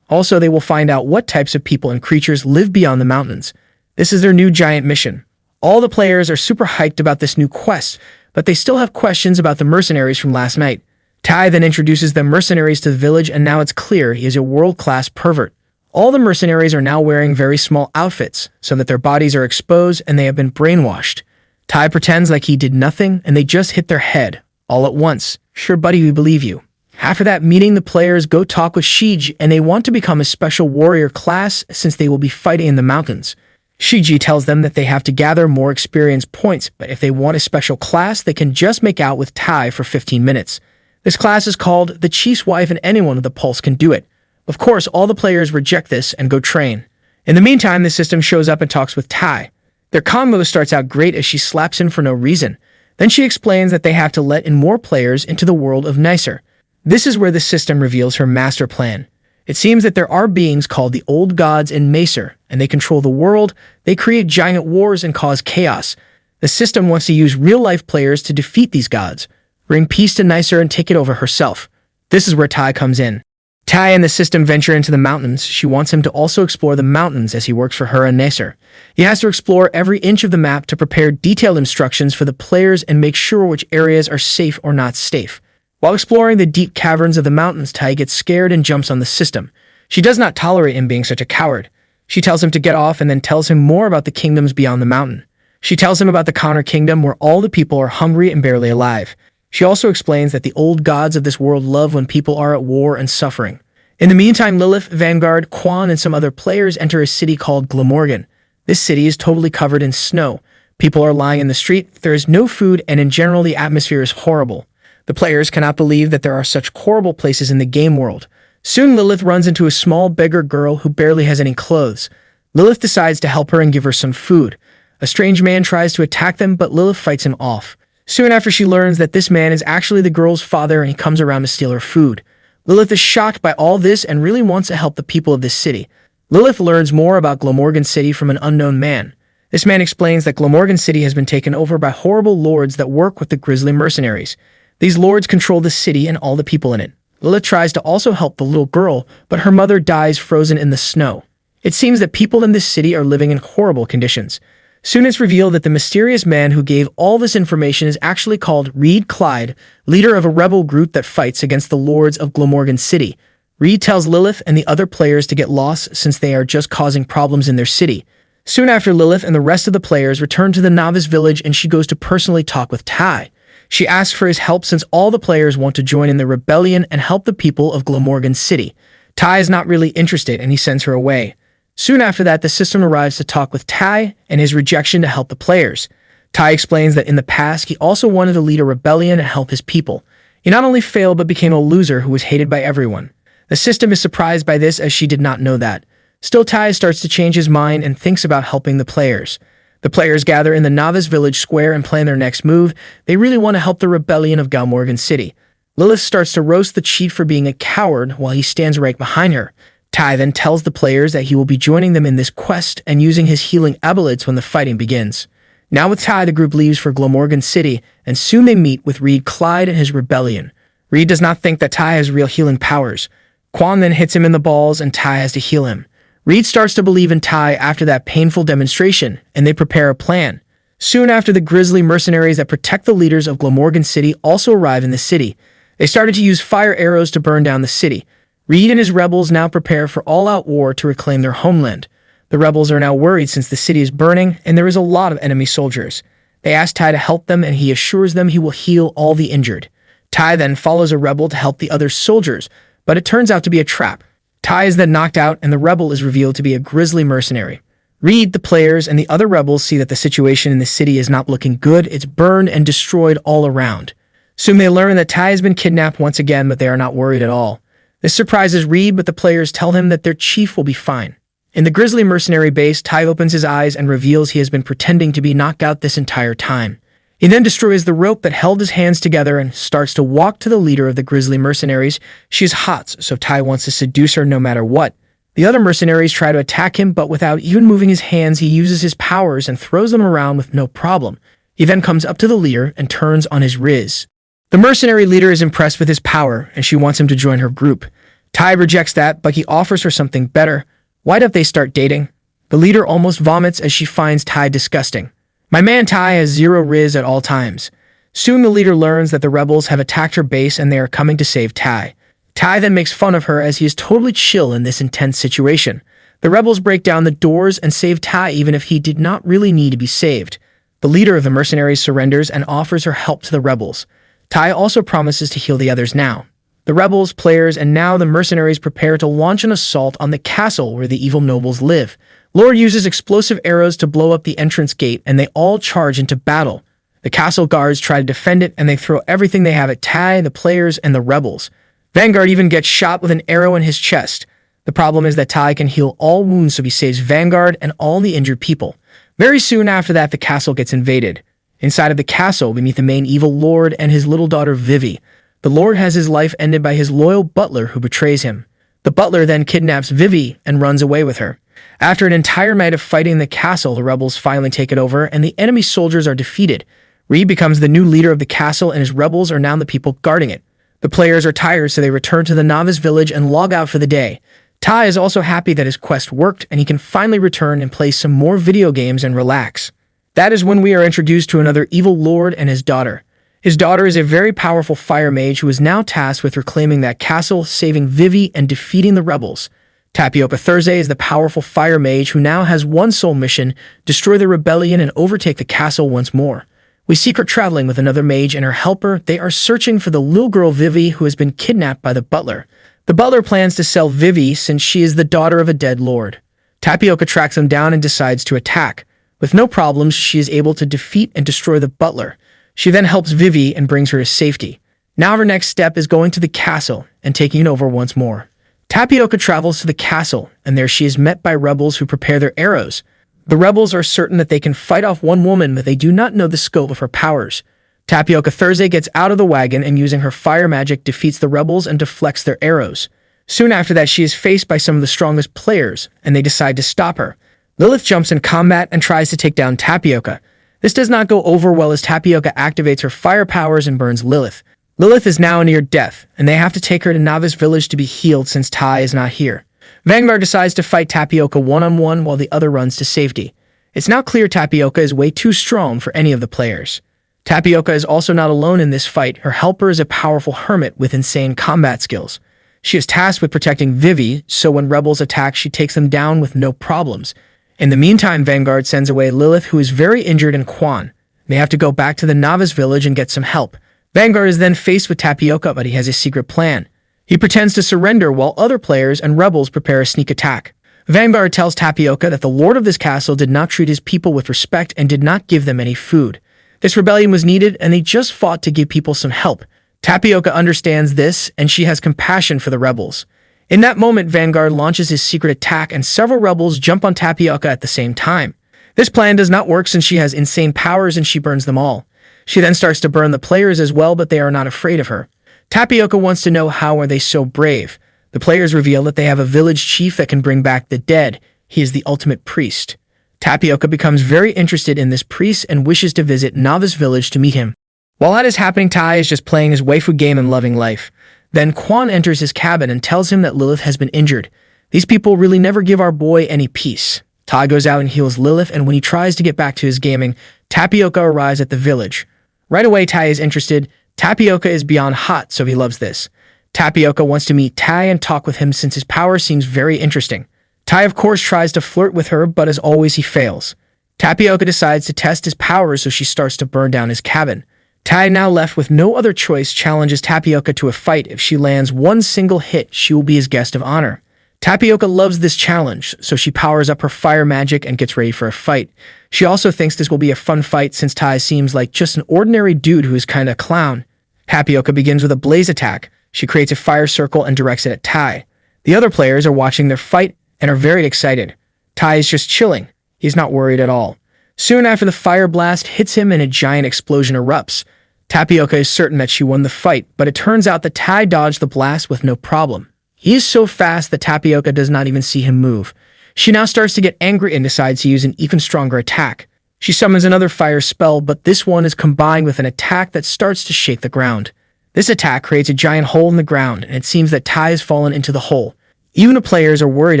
A: Also, they will find out what types of people and creatures live beyond the mountains. This is their new giant mission. All the players are super hyped about this new quest, but they still have questions about the mercenaries from last night. Tai then introduces the mercenaries to the village, and now it's clear he is a world-class pervert. All the mercenaries are now wearing very small outfits, so that their bodies are exposed and they have been brainwashed. Tai pretends like he did nothing, and they just hit their head, all at once. Sure, buddy, we believe you. After that meeting, the players go talk with Shiji, and they want to become a special warrior class since they will be fighting in the mountains. Shiji tells them that they have to gather more experience points, but if they want a special class, they can just make out with Tai for 15 minutes. This class is called the Chief's Wife, and anyone with a pulse can do it. Of course, all the players reject this and go train. In the meantime, the system shows up and talks with Tai. Their combo starts out great as she slaps him for no reason. Then she explains that they have to let in more players into the world of Nicer. This is where the system reveals her master plan. It seems that there are beings called the Old Gods in Macer, and they control the world. They create giant wars and cause chaos. The system wants to use real-life players to defeat these gods, bring peace to Nicer, and take it over herself. This is where Tai comes in. Tai and the system venture into the mountains. She wants him to also explore the mountains as he works for her and Nicer. He has to explore every inch of the map to prepare detailed instructions for the players and make sure which areas are safe or not safe. While exploring the deep caverns of the mountains, Tai gets scared and jumps on the system. She does not tolerate him being such a coward. She tells him to get off and then tells him more about the kingdoms beyond the mountain. She tells him about the Connor Kingdom, where all the people are hungry and barely alive. She also explains that the old gods of this world love when people are at war and suffering. In the meantime, Lilith, Vanguard, Quan, and some other players enter a city called Glamorgan. This city is totally covered in snow. People are lying in the street, there is no food, and in general the atmosphere is horrible. The players cannot believe that there are such horrible places in the game world. Soon Lilith runs into a small beggar girl who barely has any clothes. Lilith decides to help her and give her some food. A strange man tries to attack them, but Lilith fights him off. Soon after, she learns that this man is actually the girl's father and he comes around to steal her food. Lilith is shocked by all this and really wants to help the people of this city. Lilith learns more about Glamorgan City from an unknown man. This man explains that Glamorgan City has been taken over by horrible lords that work with the grisly mercenaries. These lords control the city and all the people in it. Lilith tries to also help the little girl, but her mother dies frozen in the snow. It seems that people in this city are living in horrible conditions. Soon it's revealed that the mysterious man who gave all this information is actually called Reed Clyde, leader of a rebel group that fights against the lords of Glamorgan City. Reed tells Lilith and the other players to get lost since they are just causing problems in their city. Soon after, Lilith and the rest of the players return to the novice village and she goes to personally talk with Tai. She asks for his help since all the players want to join in the rebellion and help the people of Glamorgan City. Tai is not really interested and he sends her away. Soon after that, the system arrives to talk with Tai and his rejection to help the players. Tai explains that in the past, he also wanted to lead a rebellion and help his people. He not only failed but became a loser who was hated by everyone. The system is surprised by this as she did not know that. Still, Tai starts to change his mind and thinks about helping the players. The players gather in the novice village square and plan their next move. They really want to help the rebellion of Glamorgan City. Lilith starts to roast the cheat for being a coward while he stands right behind her. Tai then tells the players that he will be joining them in this quest and using his healing abilities when the fighting begins. Now with Tai, the group leaves for Glamorgan City, and soon they meet with Reed Clyde and his rebellion. Reed does not think that Tai has real healing powers. Quan then hits him in the balls and Tai has to heal him. Reed starts to believe in Tai after that painful demonstration, and they prepare a plan. Soon after, the grisly mercenaries that protect the leaders of Glamorgan City also arrive in the city. They started to use fire arrows to burn down the city. Reed and his rebels now prepare for all-out war to reclaim their homeland. The rebels are now worried since the city is burning and there is a lot of enemy soldiers. They ask Tai to help them and he assures them he will heal all the injured. Tai then follows a rebel to help the other soldiers, but it turns out to be a trap. Tai is then knocked out and the rebel is revealed to be a grisly mercenary. Reed, the players, and the other rebels see that the situation in the city is not looking good. It's burned and destroyed all around. Soon they learn that Tai has been kidnapped once again, but they are not worried at all. This surprises Reed, but the players tell him that their chief will be fine. In the grisly mercenary base, Tai opens his eyes and reveals he has been pretending to be knocked out this entire time. He then destroys the rope that held his hands together and starts to walk to the leader of the grisly mercenaries. She is hot, so Tai wants to seduce her no matter what. The other mercenaries try to attack him, but without even moving his hands, he uses his powers and throws them around with no problem. He then comes up to the leader and turns on his Riz. The mercenary leader is impressed with his power, and she wants him to join her group. Tai rejects that, but he offers her something better. Why don't they start dating? The leader almost vomits as she finds Tai disgusting. My man Tai has zero Riz at all times. Soon the leader learns that the rebels have attacked her base and they are coming to save Tai. Tai then makes fun of her as he is totally chill in this intense situation. The rebels break down the doors and save Tai even if he did not really need to be saved. The leader of the mercenaries surrenders and offers her help to the rebels. Tai also promises to heal the others now. The rebels, players, and now the mercenaries prepare to launch an assault on the castle where the evil nobles live. Lord uses explosive arrows to blow up the entrance gate and they all charge into battle. The castle guards try to defend it and they throw everything they have at Tai, the players, and the rebels. Vanguard even gets shot with an arrow in his chest. The problem is that Tai can heal all wounds, so he saves Vanguard and all the injured people. Very soon after that, the castle gets invaded. Inside of the castle, we meet the main evil lord and his little daughter Vivi. The lord has his life ended by his loyal butler who betrays him. The butler then kidnaps Vivi and runs away with her. After an entire night of fighting in the castle, the rebels finally take it over and the enemy soldiers are defeated. Reed becomes the new leader of the castle and his rebels are now the people guarding it. The players are tired, so they return to the novice village and log out for the day. Tai is also happy that his quest worked and he can finally return and play some more video games and relax. That is when we are introduced to another evil lord and his daughter. His daughter is a very powerful fire mage who is now tasked with reclaiming that castle, saving Vivi, and defeating the rebels. Tapioca Thursday is the powerful fire mage who now has one sole mission: destroy the rebellion and overtake the castle once more. We see her traveling with another mage and her helper. They are searching for the little girl Vivi who has been kidnapped by the butler. The butler plans to sell Vivi since she is the daughter of a dead lord. Tapioca tracks them down and decides to attack. With no problems, she is able to defeat and destroy the butler. She then helps Vivi and brings her to safety. Now her next step is going to the castle and taking it over once more. Tapioca travels to the castle, and there she is met by rebels who prepare their arrows. The rebels are certain that they can fight off one woman, but they do not know the scope of her powers. Tapioca Thursday gets out of the wagon and using her fire magic defeats the rebels and deflects their arrows. Soon after that, she is faced by some of the strongest players, and they decide to stop her. Lilith jumps in combat and tries to take down Tapioca. This does not go over well as Tapioca activates her fire powers and burns Lilith. Lilith is now near death, and they have to take her to Novice Village to be healed since Tai is not here. Vanguard decides to fight Tapioca one-on-one while the other runs to safety. It's now clear Tapioca is way too strong for any of the players. Tapioca is also not alone in this fight. Her helper is a powerful hermit with insane combat skills. She is tasked with protecting Vivi, so when rebels attack, she takes them down with no problems. In the meantime, Vanguard sends away Lilith, who is very injured, and Quan. They have to go back to the Novice Village and get some help. Vanguard is then faced with Tapioca, but he has a secret plan. He pretends to surrender while other players and rebels prepare a sneak attack. Vanguard tells Tapioca that the lord of this castle did not treat his people with respect and did not give them any food. This rebellion was needed, and they just fought to give people some help. Tapioca understands this, and she has compassion for the rebels. In that moment, Vanguard launches his secret attack, and several rebels jump on Tapioca at the same time. This plan does not work since she has insane powers and she burns them all. She then starts to burn the players as well, but they are not afraid of her. Tapioca wants to know how are they so brave. The players reveal that they have a village chief that can bring back the dead. He is the ultimate priest. Tapioca becomes very interested in this priest and wishes to visit Novice Village to meet him. While that is happening, Tai is just playing his waifu game and loving life. Then Quan enters his cabin and tells him that Lilith has been injured. These people really never give our boy any peace. Tai goes out and heals Lilith, and when he tries to get back to his gaming, Tapioca arrives at the village. Right away, Tai is interested. Tapioca is beyond hot, so he loves this. Tapioca wants to meet Tai and talk with him since his power seems very interesting. Tai, of course, tries to flirt with her, but as always, he fails. Tapioca decides to test his powers, so she starts to burn down his cabin. Tai, now left with no other choice, challenges Tapioca to a fight. If she lands one single hit, she will be his guest of honor. Tapioca loves this challenge, so she powers up her fire magic and gets ready for a fight. She also thinks this will be a fun fight since Tai seems like just an ordinary dude who is kinda a clown. Tapioca begins with a blaze attack. She creates a fire circle and directs it at Tai. The other players are watching their fight and are very excited. Tai is just chilling. He's not worried at all. Soon after, the fire blast hits him and a giant explosion erupts. Tapioca is certain that she won the fight, but it turns out that Tai dodged the blast with no problem. He is so fast that Tapioca does not even see him move. She now starts to get angry and decides to use an even stronger attack. She summons another fire spell, but this one is combined with an attack that starts to shake the ground. This attack creates a giant hole in the ground, and it seems that Tai has fallen into the hole. Even the players are worried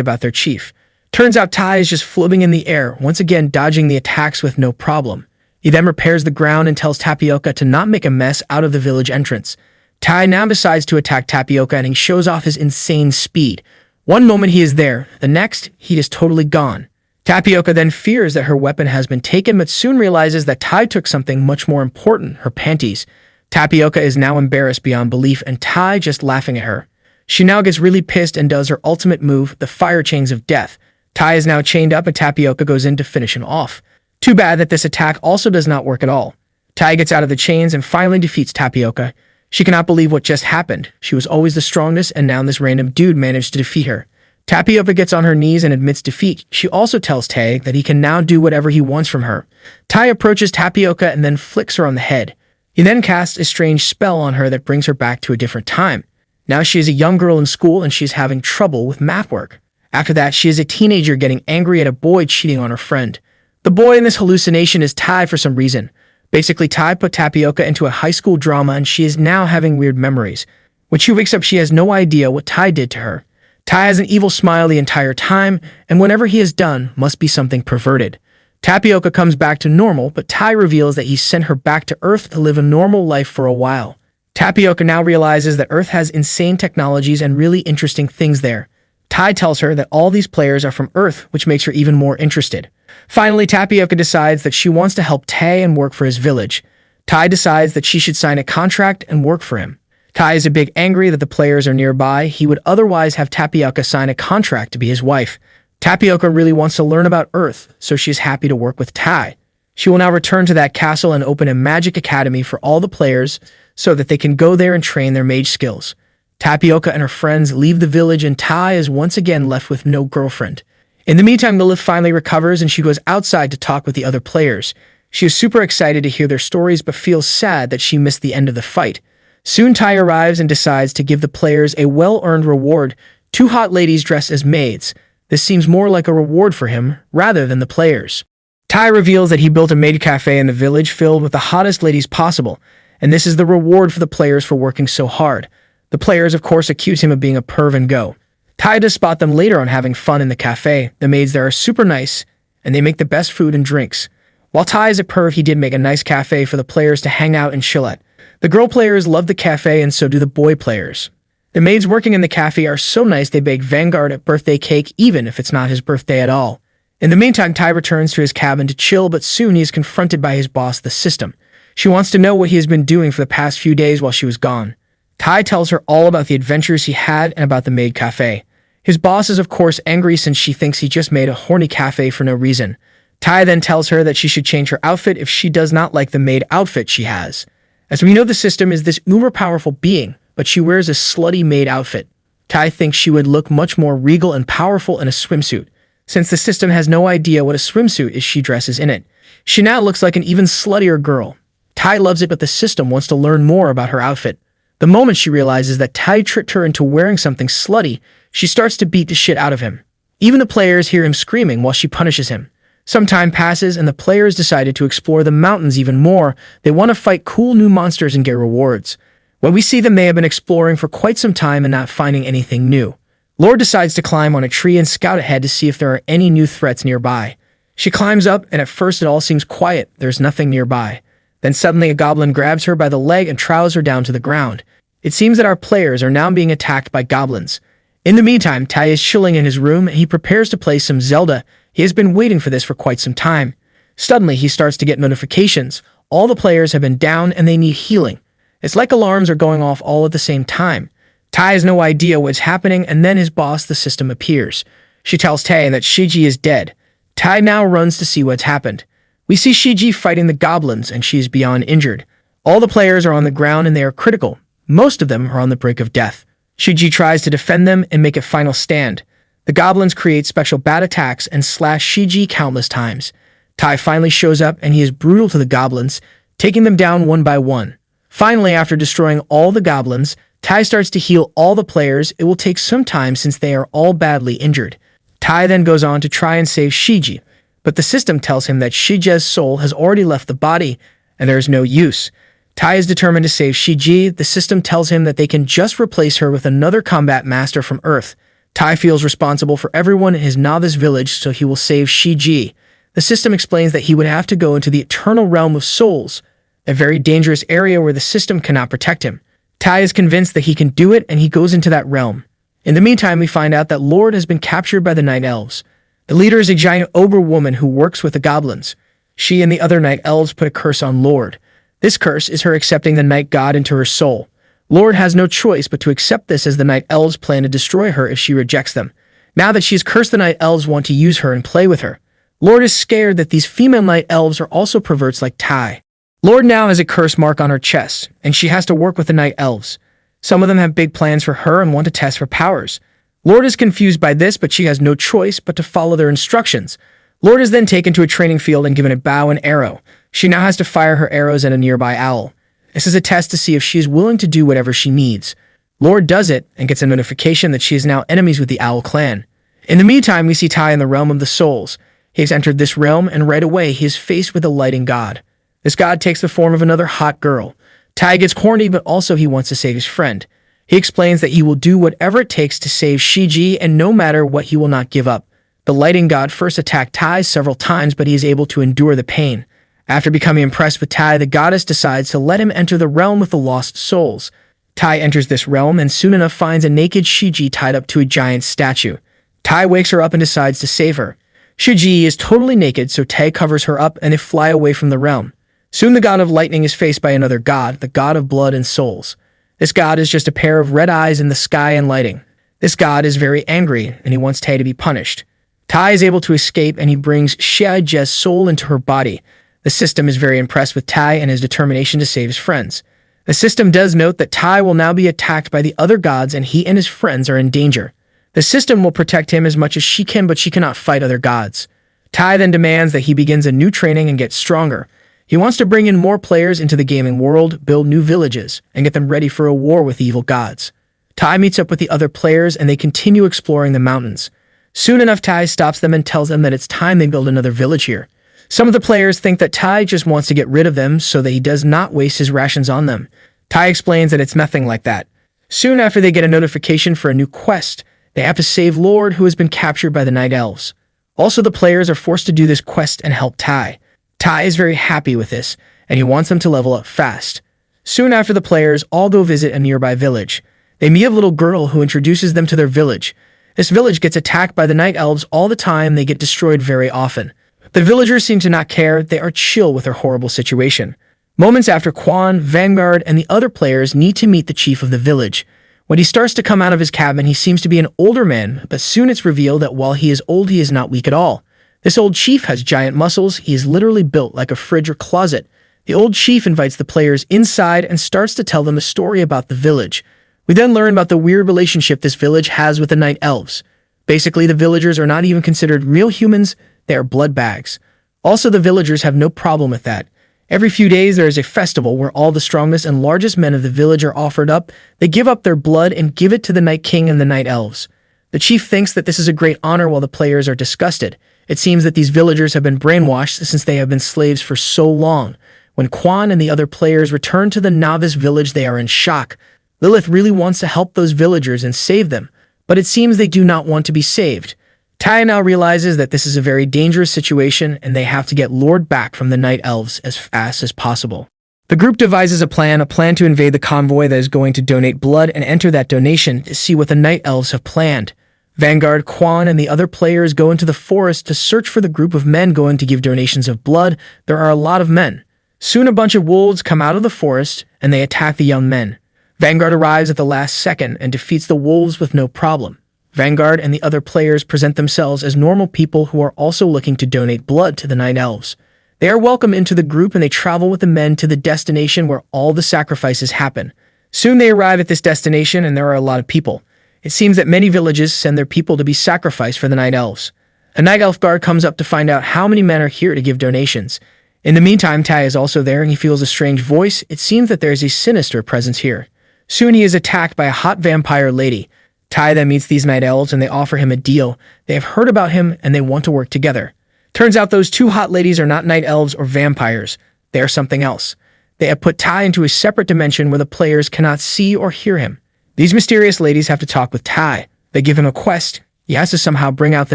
A: about their chief. Turns out Tai is just floating in the air, once again dodging the attacks with no problem. He then repairs the ground and tells Tapioca to not make a mess out of the village entrance. Tai now decides to attack Tapioca, and he shows off his insane speed. One moment he is there, the next he is totally gone. Tapioca then fears that her weapon has been taken, but soon realizes that Tai took something much more important, her panties. Tapioca is now embarrassed beyond belief, and Tai just laughing at her. She now gets really pissed and does her ultimate move, the fire chains of death. Tai is now chained up, and Tapioca goes in to finish him off. Too bad that this attack also does not work at all. Tai gets out of the chains and finally defeats Tapioca. She cannot believe what just happened. She was always the strongest, and now this random dude managed to defeat her. Tapioca gets on her knees and admits defeat. She also tells Tai that he can now do whatever he wants from her. Tai approaches Tapioca and then flicks her on the head. He then casts a strange spell on her that brings her back to a different time. Now she is a young girl in school and she is having trouble with math work. After that, she is a teenager getting angry at a boy cheating on her friend. The boy in this hallucination is Tai for some reason. Basically, Tai put Tapioca into a high school drama and she is now having weird memories. When she wakes up, she has no idea what Tai did to her. Tai has an evil smile the entire time, and whatever he has done must be something perverted. Tapioca comes back to normal, but Tai reveals that he sent her back to Earth to live a normal life for a while. Tapioca now realizes that Earth has insane technologies and really interesting things there. Tai tells her that all these players are from Earth, which makes her even more interested. Finally, Tapioca decides that she wants to help Tai and work for his village. Tai decides that she should sign a contract and work for him. Tai is a bit angry that the players are nearby. He would otherwise have Tapioca sign a contract to be his wife. Tapioca really wants to learn about Earth, so she is happy to work with Tai. She will now return to that castle and open a magic academy for all the players so that they can go there and train their mage skills. Tapioca and her friends leave the village and Tai is once again left with no girlfriend. In the meantime, Lilith finally recovers and she goes outside to talk with the other players. She is super excited to hear their stories but feels sad that she missed the end of the fight. Soon Tai arrives and decides to give the players a well-earned reward, 2 hot ladies dressed as maids. This seems more like a reward for him rather than the players. Tai reveals that he built a maid cafe in the village filled with the hottest ladies possible, and this is the reward for the players for working so hard. The players, of course, accuse him of being a perv and go. Tai does spot them later on having fun in the cafe. The maids there are super nice, and they make the best food and drinks. While Tai is a perv, he did make a nice cafe for the players to hang out and chill at. The girl players love the cafe and so do the boy players. The maids working in the cafe are so nice they bake Vanguard a birthday cake even if it's not his birthday at all. In the meantime, Tai returns to his cabin to chill, but soon he is confronted by his boss, the system. She wants to know what he has been doing for the past few days while she was gone. Tai tells her all about the adventures he had and about the maid cafe. His boss is of course angry since she thinks he just made a horny cafe for no reason. Tai then tells her that she should change her outfit if she does not like the maid outfit she has. As we know, the system is this uber-powerful being, but she wears a slutty maid outfit. Tai thinks she would look much more regal and powerful in a swimsuit. Since the system has no idea what a swimsuit is, she dresses in it. She now looks like an even sluttier girl. Tai loves it, but the system wants to learn more about her outfit. The moment she realizes that Tai tricked her into wearing something slutty, she starts to beat the shit out of him. Even the players hear him screaming while she punishes him. Some time passes and the players decided to explore the mountains even more. They want to fight cool new monsters and get rewards. When we see them, they have been exploring for quite some time and not finding anything new. Lord decides to climb on a tree and scout ahead to see if there are any new threats nearby. She climbs up and at first it all seems quiet. There's nothing nearby. Then suddenly a goblin grabs her by the leg and trows her down to the ground. It seems that our players are now being attacked by goblins. In the meantime, Tai is chilling in his room and he prepares to play some Zelda. He has been waiting for this for quite some time. Suddenly, he starts to get notifications. All the players have been down and they need healing. It's like alarms are going off all at the same time. Tai has no idea what's happening, and then his boss, the system, appears. She tells Tai that Shiji is dead. Tai now runs to see what's happened. We see Shiji fighting the goblins, and she is beyond injured. All the players are on the ground and they are critical. Most of them are on the brink of death. Shiji tries to defend them and make a final stand. The goblins create special bat attacks and slash Shiji countless times. Tai finally shows up and he is brutal to the goblins, taking them down one by one. Finally, after destroying all the goblins, Tai starts to heal all the players. It will take some time since they are all badly injured. Tai then goes on to try and save Shiji, but the system tells him that Shiji's soul has already left the body and there is no use. Tai is determined to save Shiji. The system tells him that they can just replace her with another combat master from Earth. Tai feels responsible for everyone in his novice village, so he will save Shiji. The system explains that he would have to go into the eternal realm of souls, a very dangerous area where the system cannot protect him. Tai is convinced that he can do it, and he goes into that realm. In the meantime, we find out that Lord has been captured by the Night Elves. The leader is a giant ogre woman who works with the goblins. She and the other Night Elves put a curse on Lord. This curse is her accepting the Night God into her soul. Lord has no choice but to accept this, as the Night Elves plan to destroy her if she rejects them. Now that she's cursed, the Night Elves want to use her and play with her. Lord is scared that these female Night Elves are also perverts like Tai. Lord now has a curse mark on her chest, and she has to work with the Night Elves. Some of them have big plans for her and want to test her powers. Lord is confused by this, but she has no choice but to follow their instructions. Lord is then taken to a training field and given a bow and arrow. She now has to fire her arrows at a nearby owl. This is a test to see if she is willing to do whatever she needs. Lord does it and gets a notification that she is now enemies with the Owl clan. In the meantime, we see Tai in the realm of the souls. He has entered this realm and right away he is faced with a lighting god. This god takes the form of another hot girl. Tai gets horny, but also he wants to save his friend. He explains that he will do whatever it takes to save Shiji, and no matter what he will not give up. The lighting god first attacked Tai several times, but he is able to endure the pain. After becoming impressed with Tai, the goddess decides to let him enter the realm with the lost souls. Tai enters this realm and soon enough finds a naked Shiji tied up to a giant statue. Tai wakes her up and decides to save her. Shiji is totally naked, so Tai covers her up and they fly away from the realm. Soon the god of lightning is faced by another god, the god of blood and souls. This god is just a pair of red eyes in the sky and lighting. This god is very angry, and he wants Tai to be punished. Tai is able to escape, and he brings Xiaoje's soul into her body. The system is very impressed with Tai and his determination to save his friends. The system does note that Tai will now be attacked by the other gods, and he and his friends are in danger. The system will protect him as much as she can, but she cannot fight other gods. Tai then demands that he begins a new training and get stronger. He wants to bring in more players into the gaming world, build new villages, and get them ready for a war with the evil gods. Tai meets up with the other players, and they continue exploring the mountains. Soon enough, Tai stops them and tells them that it's time they build another village here. Some of the players think that Tai just wants to get rid of them so that he does not waste his rations on them. Tai explains that it's nothing like that. Soon after, they get a notification for a new quest. They have to save Lord, who has been captured by the Night Elves. Also, the players are forced to do this quest and help Tai. Tai is very happy with this, and he wants them to level up fast. Soon after, the players all go visit a nearby village. They meet a little girl who introduces them to their village. This village gets attacked by the Night Elves all the time. They get destroyed very often. The villagers seem to not care. They are chill with their horrible situation. Moments after, Quan, Vanguard, and the other players need to meet the chief of the village. When he starts to come out of his cabin, he seems to be an older man, but soon it's revealed that while he is old, he is not weak at all. This old chief has giant muscles. He is literally built like a fridge or closet. The old chief invites the players inside and starts to tell them a story about the village. We then learn about the weird relationship this village has with the Night Elves. Basically, the villagers are not even considered real humans. They are blood bags. Also, the villagers have no problem with that. Every few days, there is a festival where all the strongest and largest men of the village are offered up. They give up their blood and give it to the Night King and the Night Elves. The chief thinks that this is a great honor while the players are disgusted. It seems that these villagers have been brainwashed since they have been slaves for so long. When Quan and the other players return to the novice village, they are in shock. Lilith really wants to help those villagers and save them, but it seems they do not want to be saved. Tai now realizes that this is a very dangerous situation and they have to get Lord back from the Night Elves as fast as possible. The group devises a plan to invade the convoy that is going to donate blood and enter that donation to see what the Night Elves have planned. Vanguard, Quan, and the other players go into the forest to search for the group of men going to give donations of blood. There are a lot of men. Soon a bunch of wolves come out of the forest and they attack the young men. Vanguard arrives at the last second and defeats the wolves with no problem. Vanguard and the other players present themselves as normal people who are also looking to donate blood to the Night Elves. They are welcome into the group and they travel with the men to the destination where all the sacrifices happen. Soon they arrive at this destination and there are a lot of people. It seems that many villages send their people to be sacrificed for the Night Elves. A Night Elf guard comes up to find out how many men are here to give donations. In the meantime, Tai is also there and he feels a strange voice. It seems that there is a sinister presence here. Soon he is attacked by a hot vampire lady. Tai then meets these Night Elves and they offer him a deal. They have heard about him and they want to work together. Turns out those two hot ladies are not Night Elves or vampires. They are something else. They have put Tai into a separate dimension where the players cannot see or hear him. These mysterious ladies have to talk with Tai. They give him a quest. He has to somehow bring out the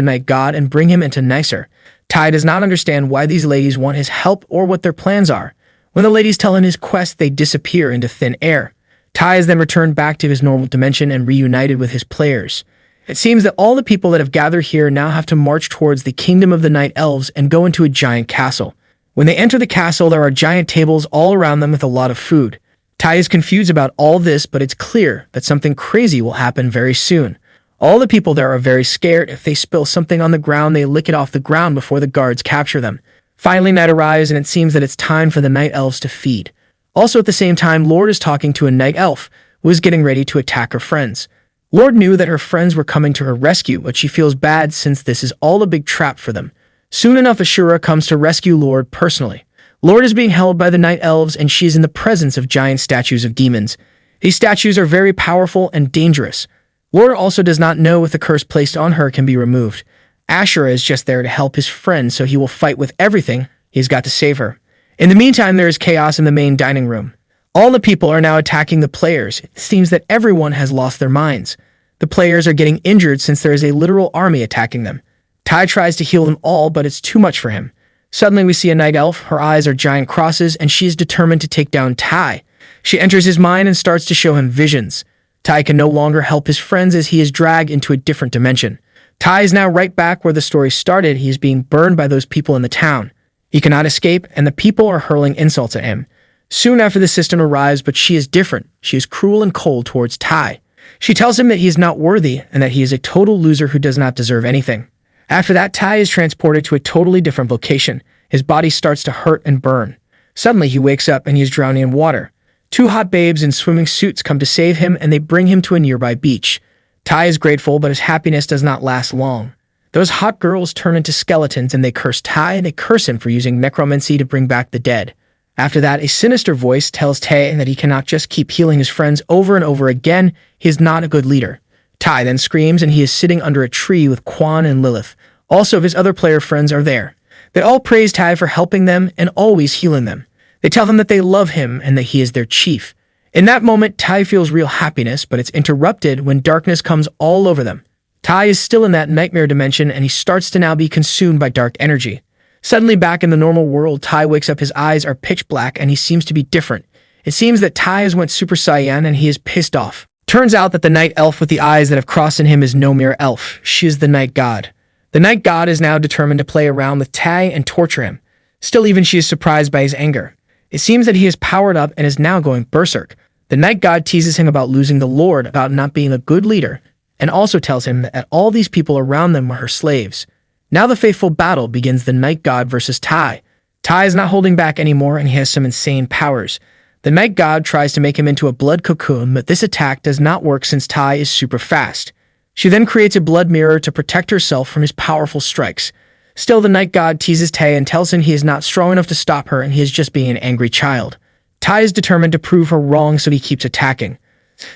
A: Night God and bring him into Nicer. Tai does not understand why these ladies want his help or what their plans are. When the ladies tell him his quest, they disappear into thin air. Tai is then returned back to his normal dimension and reunited with his players. It seems that all the people that have gathered here now have to march towards the kingdom of the Night Elves and go into a giant castle. When they enter the castle, there are giant tables all around them with a lot of food. Tai is confused about all this, but it's clear that something crazy will happen very soon. All the people there are very scared. If they spill something on the ground, they lick it off the ground before the guards capture them. Finally, night arrives and it seems that it's time for the Night Elves to feed. Also at the same time, Lord is talking to a Night Elf who is getting ready to attack her friends. Lord knew that her friends were coming to her rescue, but she feels bad since this is all a big trap for them. Soon enough, Ashura comes to rescue Lord personally. Lord is being held by the Night Elves and she is in the presence of giant statues of demons. These statues are very powerful and dangerous. Lord also does not know if the curse placed on her can be removed. Ashura is just there to help his friend, so he will fight with everything he's got to save her. In the meantime, there is chaos in the main dining room. All the people are now attacking the players. It seems that everyone has lost their minds. The players are getting injured since there is a literal army attacking them. Tai tries to heal them all, but it's too much for him. Suddenly we see a Night Elf. Her eyes are giant crosses, and she is determined to take down Tai. She enters his mind and starts to show him visions. Tai can no longer help his friends as he is dragged into a different dimension. Tai is now right back where the story started. He is being burned by those people in the town. He cannot escape, and the people are hurling insults at him. Soon after the system arrives, but she is different. She is cruel and cold towards Tai. She tells him that he is not worthy and that he is a total loser who does not deserve anything. After that, Tai is transported to a totally different location. His body starts to hurt and burn. Suddenly, he wakes up and he is drowning in water. Two hot babes in swimming suits come to save him and they bring him to a nearby beach. Tai is grateful, but his happiness does not last long. Those hot girls turn into skeletons and they curse Tai and they curse him for using necromancy to bring back the dead. After that, a sinister voice tells Tai that he cannot just keep healing his friends over and over again. He is not a good leader. Tai then screams and he is sitting under a tree with Quan and Lilith. Also, his other player friends are there. They all praise Tai for helping them and always healing them. They tell him that they love him and that he is their chief. In that moment, Tai feels real happiness, but it's interrupted when darkness comes all over them. Tai is still in that nightmare dimension and he starts to now be consumed by dark energy. Suddenly back in the normal world, Tai wakes up, his eyes are pitch black and he seems to be different. It seems that Tai has went Super Saiyan and he is pissed off. Turns out that the night elf with the eyes that have crossed in him is no mere elf. She is the night god. The night god is now determined to play around with Tai and torture him. Still, even she is surprised by his anger. It seems that he is powered up and is now going berserk. The night god teases him about losing the Lord, about not being a good leader, and also tells him that all these people around them were her slaves. Now the faithful battle begins, the night god versus Tai. Tai is not holding back anymore and he has some insane powers. The night god tries to make him into a blood cocoon, but this attack does not work since Tai is super fast. She then creates a blood mirror to protect herself from his powerful strikes. Still, the night god teases Tai and tells him he is not strong enough to stop her and he is just being an angry child. Tai is determined to prove her wrong, so he keeps attacking.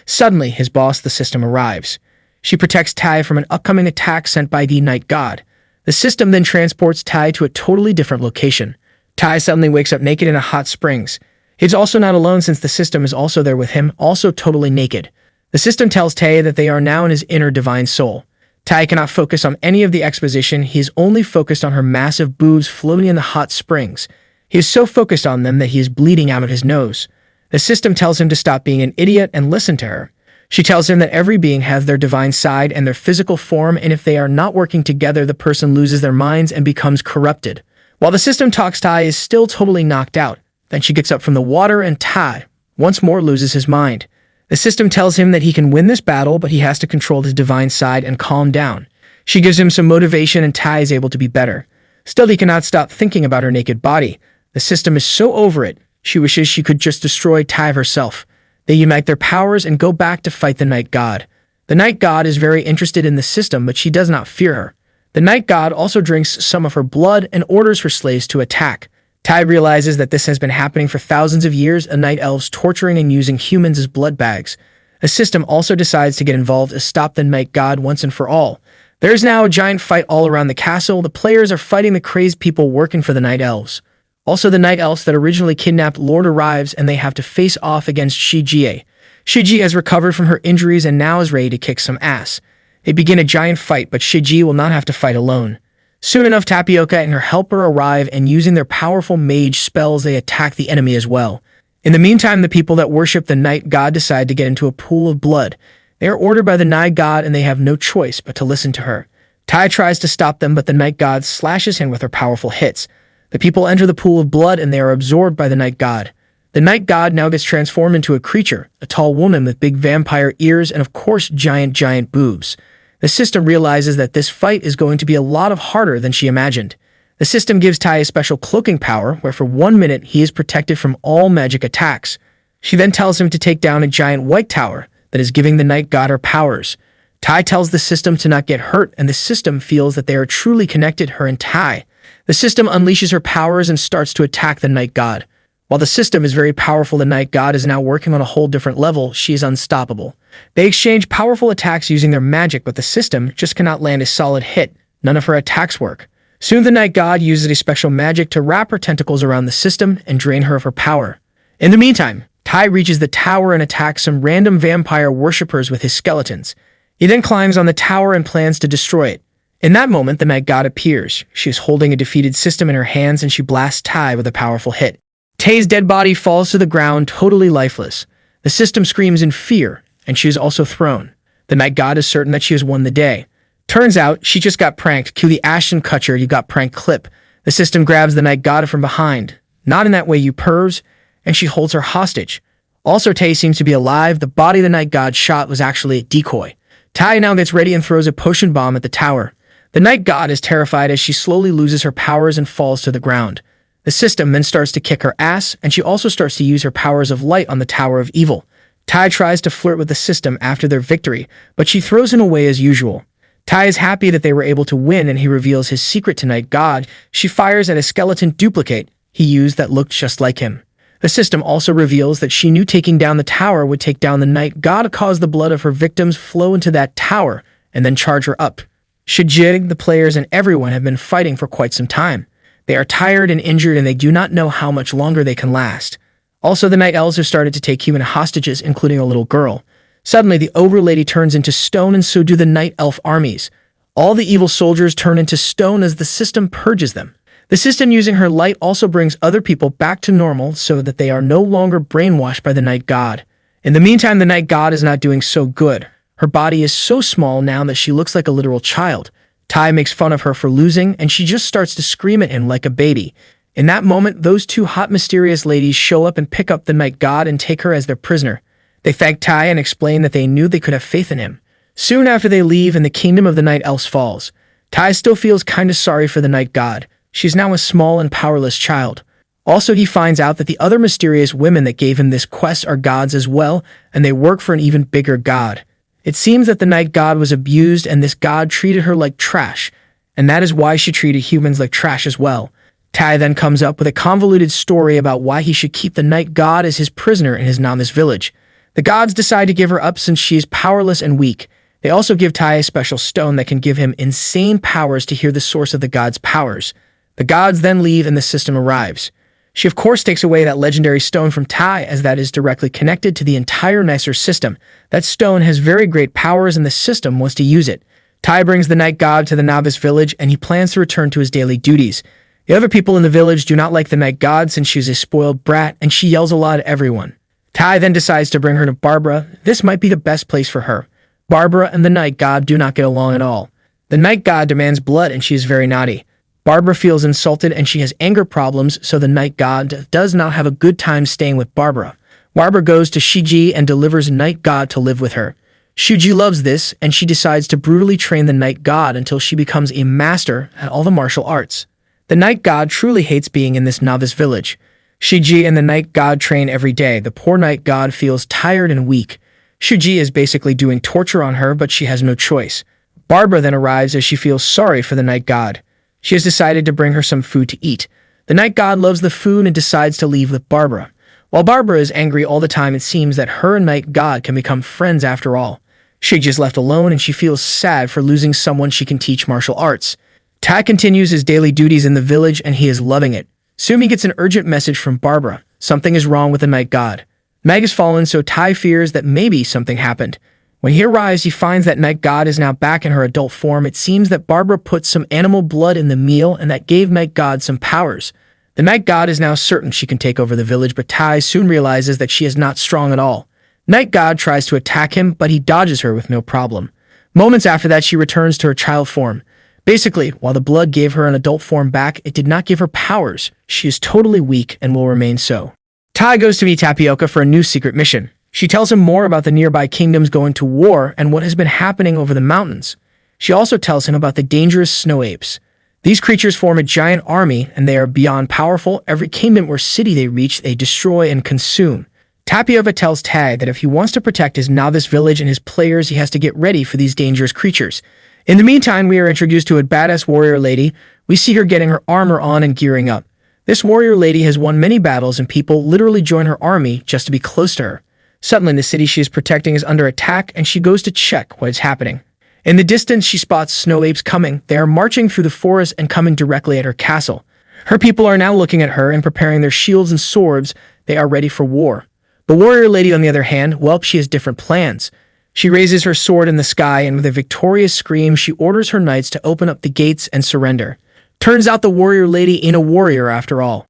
A: Suddenly, his boss, the system, arrives. She protects Tai from an upcoming attack sent by the night god. The system then transports Tai to a totally different location. Tai suddenly wakes up naked in a hot springs. He's also not alone since the system is also there with him, also totally naked. The system tells Tai that they are now in his inner divine soul. Tai cannot focus on any of the exposition, he is only focused on her massive boobs floating in the hot springs. He is so focused on them that he is bleeding out of his nose. The system tells him to stop being an idiot and listen to her. She tells him that every being has their divine side and their physical form, and if they are not working together, the person loses their minds and becomes corrupted. While the system talks, Tai is still totally knocked out. Then she gets up from the water and Tai once more loses his mind. The system tells him that he can win this battle, but he has to control his divine side and calm down. She gives him some motivation and Tai is able to be better. Still, he cannot stop thinking about her naked body. The system is so over it, she wishes she could just destroy Tai herself. They unite their powers and go back to fight the night god. The night god is very interested in the system, but she does not fear her. The night god also drinks some of her blood and orders her slaves to attack. Tai realizes that this has been happening for thousands of years, a night elves torturing and using humans as blood bags. The system also decides to get involved to stop the night god once and for all. There is now a giant fight all around the castle. The players are fighting the crazed people working for the night elves. Also, the night elves that originally kidnapped Lord arrives and they have to face off against Shijie. Shijie has recovered from her injuries and now is ready to kick some ass. They begin a giant fight, but Shijie will not have to fight alone. Soon enough, Tapioca and her helper arrive, and using their powerful mage spells, they attack the enemy as well. In the meantime, the people that worship the night god decide to get into a pool of blood. They are ordered by the night god and they have no choice but to listen to her. Tai tries to stop them, but the night god slashes him with her powerful hits. The people enter the pool of blood and they are absorbed by the night god. The night god now gets transformed into a creature, a tall woman with big vampire ears and of course giant boobs. The system realizes that this fight is going to be a lot harder than she imagined. The system gives Tai a special cloaking power where for 1 minute he is protected from all magic attacks. She then tells him to take down a giant white tower that is giving the night god her powers. Tai tells the system to not get hurt and the system feels that they are truly connected, her and Tai. The system unleashes her powers and starts to attack the night god. While the system is very powerful, the night god is now working on a whole different level. She is unstoppable. They exchange powerful attacks using their magic, but the system just cannot land a solid hit. None of her attacks work. Soon the night god uses a special magic to wrap her tentacles around the system and drain her of her power. In the meantime, Tai reaches the tower and attacks some random vampire worshippers with his skeletons. He then climbs on the tower and plans to destroy it. In that moment, the night god appears. She is holding a defeated system in her hands and she blasts Tai with a powerful hit. Tai's dead body falls to the ground, totally lifeless. The system screams in fear, and she is also thrown. The night god is certain that she has won the day. Turns out, she just got pranked. Cue the Ashton Kutcher "you got pranked" clip. The system grabs the night god from behind. Not in that way, you pervs, and she holds her hostage. Also, Tay seems to be alive. The body the night god shot was actually a decoy. Tai now gets ready and throws a potion bomb at the tower. The night god is terrified as she slowly loses her powers and falls to the ground. The system then starts to kick her ass, and she also starts to use her powers of light on the Tower of Evil. Tai tries to flirt with the system after their victory, but she throws him away as usual. Tai is happy that they were able to win, and he reveals his secret to Night God. She fires at a skeleton duplicate he used that looked just like him. The system also reveals that she knew taking down the tower would take down the Night God, cause the blood of her victims flow into that tower, and then charge her up. Shijig, the players, and everyone have been fighting for quite some time. They are tired and injured, and they do not know how much longer they can last. Also, the Night Elves have started to take human hostages, including a little girl. Suddenly, the Ogre Lady turns into stone, and so do the Night Elf armies. All the evil soldiers turn into stone as the system purges them. The system, using her light, also brings other people back to normal so that they are no longer brainwashed by the Night God. In the meantime, the Night God is not doing so good. Her body is so small now that she looks like a literal child. Tai makes fun of her for losing, and she just starts to scream at him like a baby. In that moment, those two hot, mysterious ladies show up and pick up the Night God and take her as their prisoner. They thank Tai and explain that they knew they could have faith in him. Soon after, they leave and the kingdom of the Night Elves falls. Tai still feels kinda sorry for the Night God. She's now a small and powerless child. Also, he finds out that the other mysterious women that gave him this quest are gods as well, and they work for an even bigger god. It seems that the Night God was abused, and this god treated her like trash, and that is why she treated humans like trash as well. Tai then comes up with a convoluted story about why he should keep the Night God as his prisoner in his novice village. The gods decide to give her up since she is powerless and weak. They also give Tai a special stone that can give him insane powers to hear the source of the god's powers. The gods then leave and the system arrives. She of course takes away that legendary stone from Tai, as that is directly connected to the entire nicer system. That stone has very great powers and the system wants to use it. Tai brings the Night God to the novice village, and he plans to return to his daily duties. The other people in the village do not like the Night God since she's a spoiled brat and she yells a lot at everyone. Tai then decides to bring her to Barbara. This might be the best place for her. Barbara and the Night God do not get along at all. The Night God demands blood and she is very naughty. Barbara feels insulted and she has anger problems, so the Night God does not have a good time staying with Barbara. Barbara goes to Shiji and delivers Night God to live with her. Shiji loves this, and she decides to brutally train the Night God until she becomes a master at all the martial arts. The Night God truly hates being in this novice village. Shiji and the Night God train every day. The poor Night God feels tired and weak. Shiji is basically doing torture on her, but she has no choice. Barbara then arrives as she feels sorry for the Night God. She has decided to bring her some food to eat. The Night God loves the food and decides to leave with Barbara. While Barbara is angry all the time, it seems that her and Night God can become friends after all. Shiji is left alone and she feels sad for losing someone she can teach martial arts. Tai continues his daily duties in the village and he is loving it. Soon he gets an urgent message from Barbara. Something is wrong with the Night God. Meg has fallen, so Tai fears that maybe something happened. When he arrives, he finds that Night God is now back in her adult form. It seems that Barbara put some animal blood in the meal and that gave Night God some powers. The Night God is now certain she can take over the village, but Tai soon realizes that she is not strong at all. Night God tries to attack him, but he dodges her with no problem. Moments after that, she returns to her child form. Basically, while the blood gave her an adult form back, it did not give her powers. She is totally weak and will remain so. Tai goes to meet Tapioca for a new secret mission. She tells him more about the nearby kingdoms going to war and what has been happening over the mountains. She also tells him about the dangerous snow apes. These creatures form a giant army, and they are beyond powerful. Every kingdom or city they reach, they destroy and consume. Tapioca tells Tai that if he wants to protect his novice village and his players, he has to get ready for these dangerous creatures. In the meantime, we are introduced to a badass warrior lady. We see her getting her armor on and gearing up. This warrior lady has won many battles, and people literally join her army just to be close to her. Suddenly, the city she is protecting is under attack, and she goes to check what is happening. In the distance, she spots snow apes coming. They are marching through the forest and coming directly at her castle. Her people are now looking at her and preparing their shields and swords. They are ready for war. The warrior lady, on the other hand, well, she has different plans. She raises her sword in the sky, and with a victorious scream, she orders her knights to open up the gates and surrender. Turns out the warrior lady ain't a warrior after all.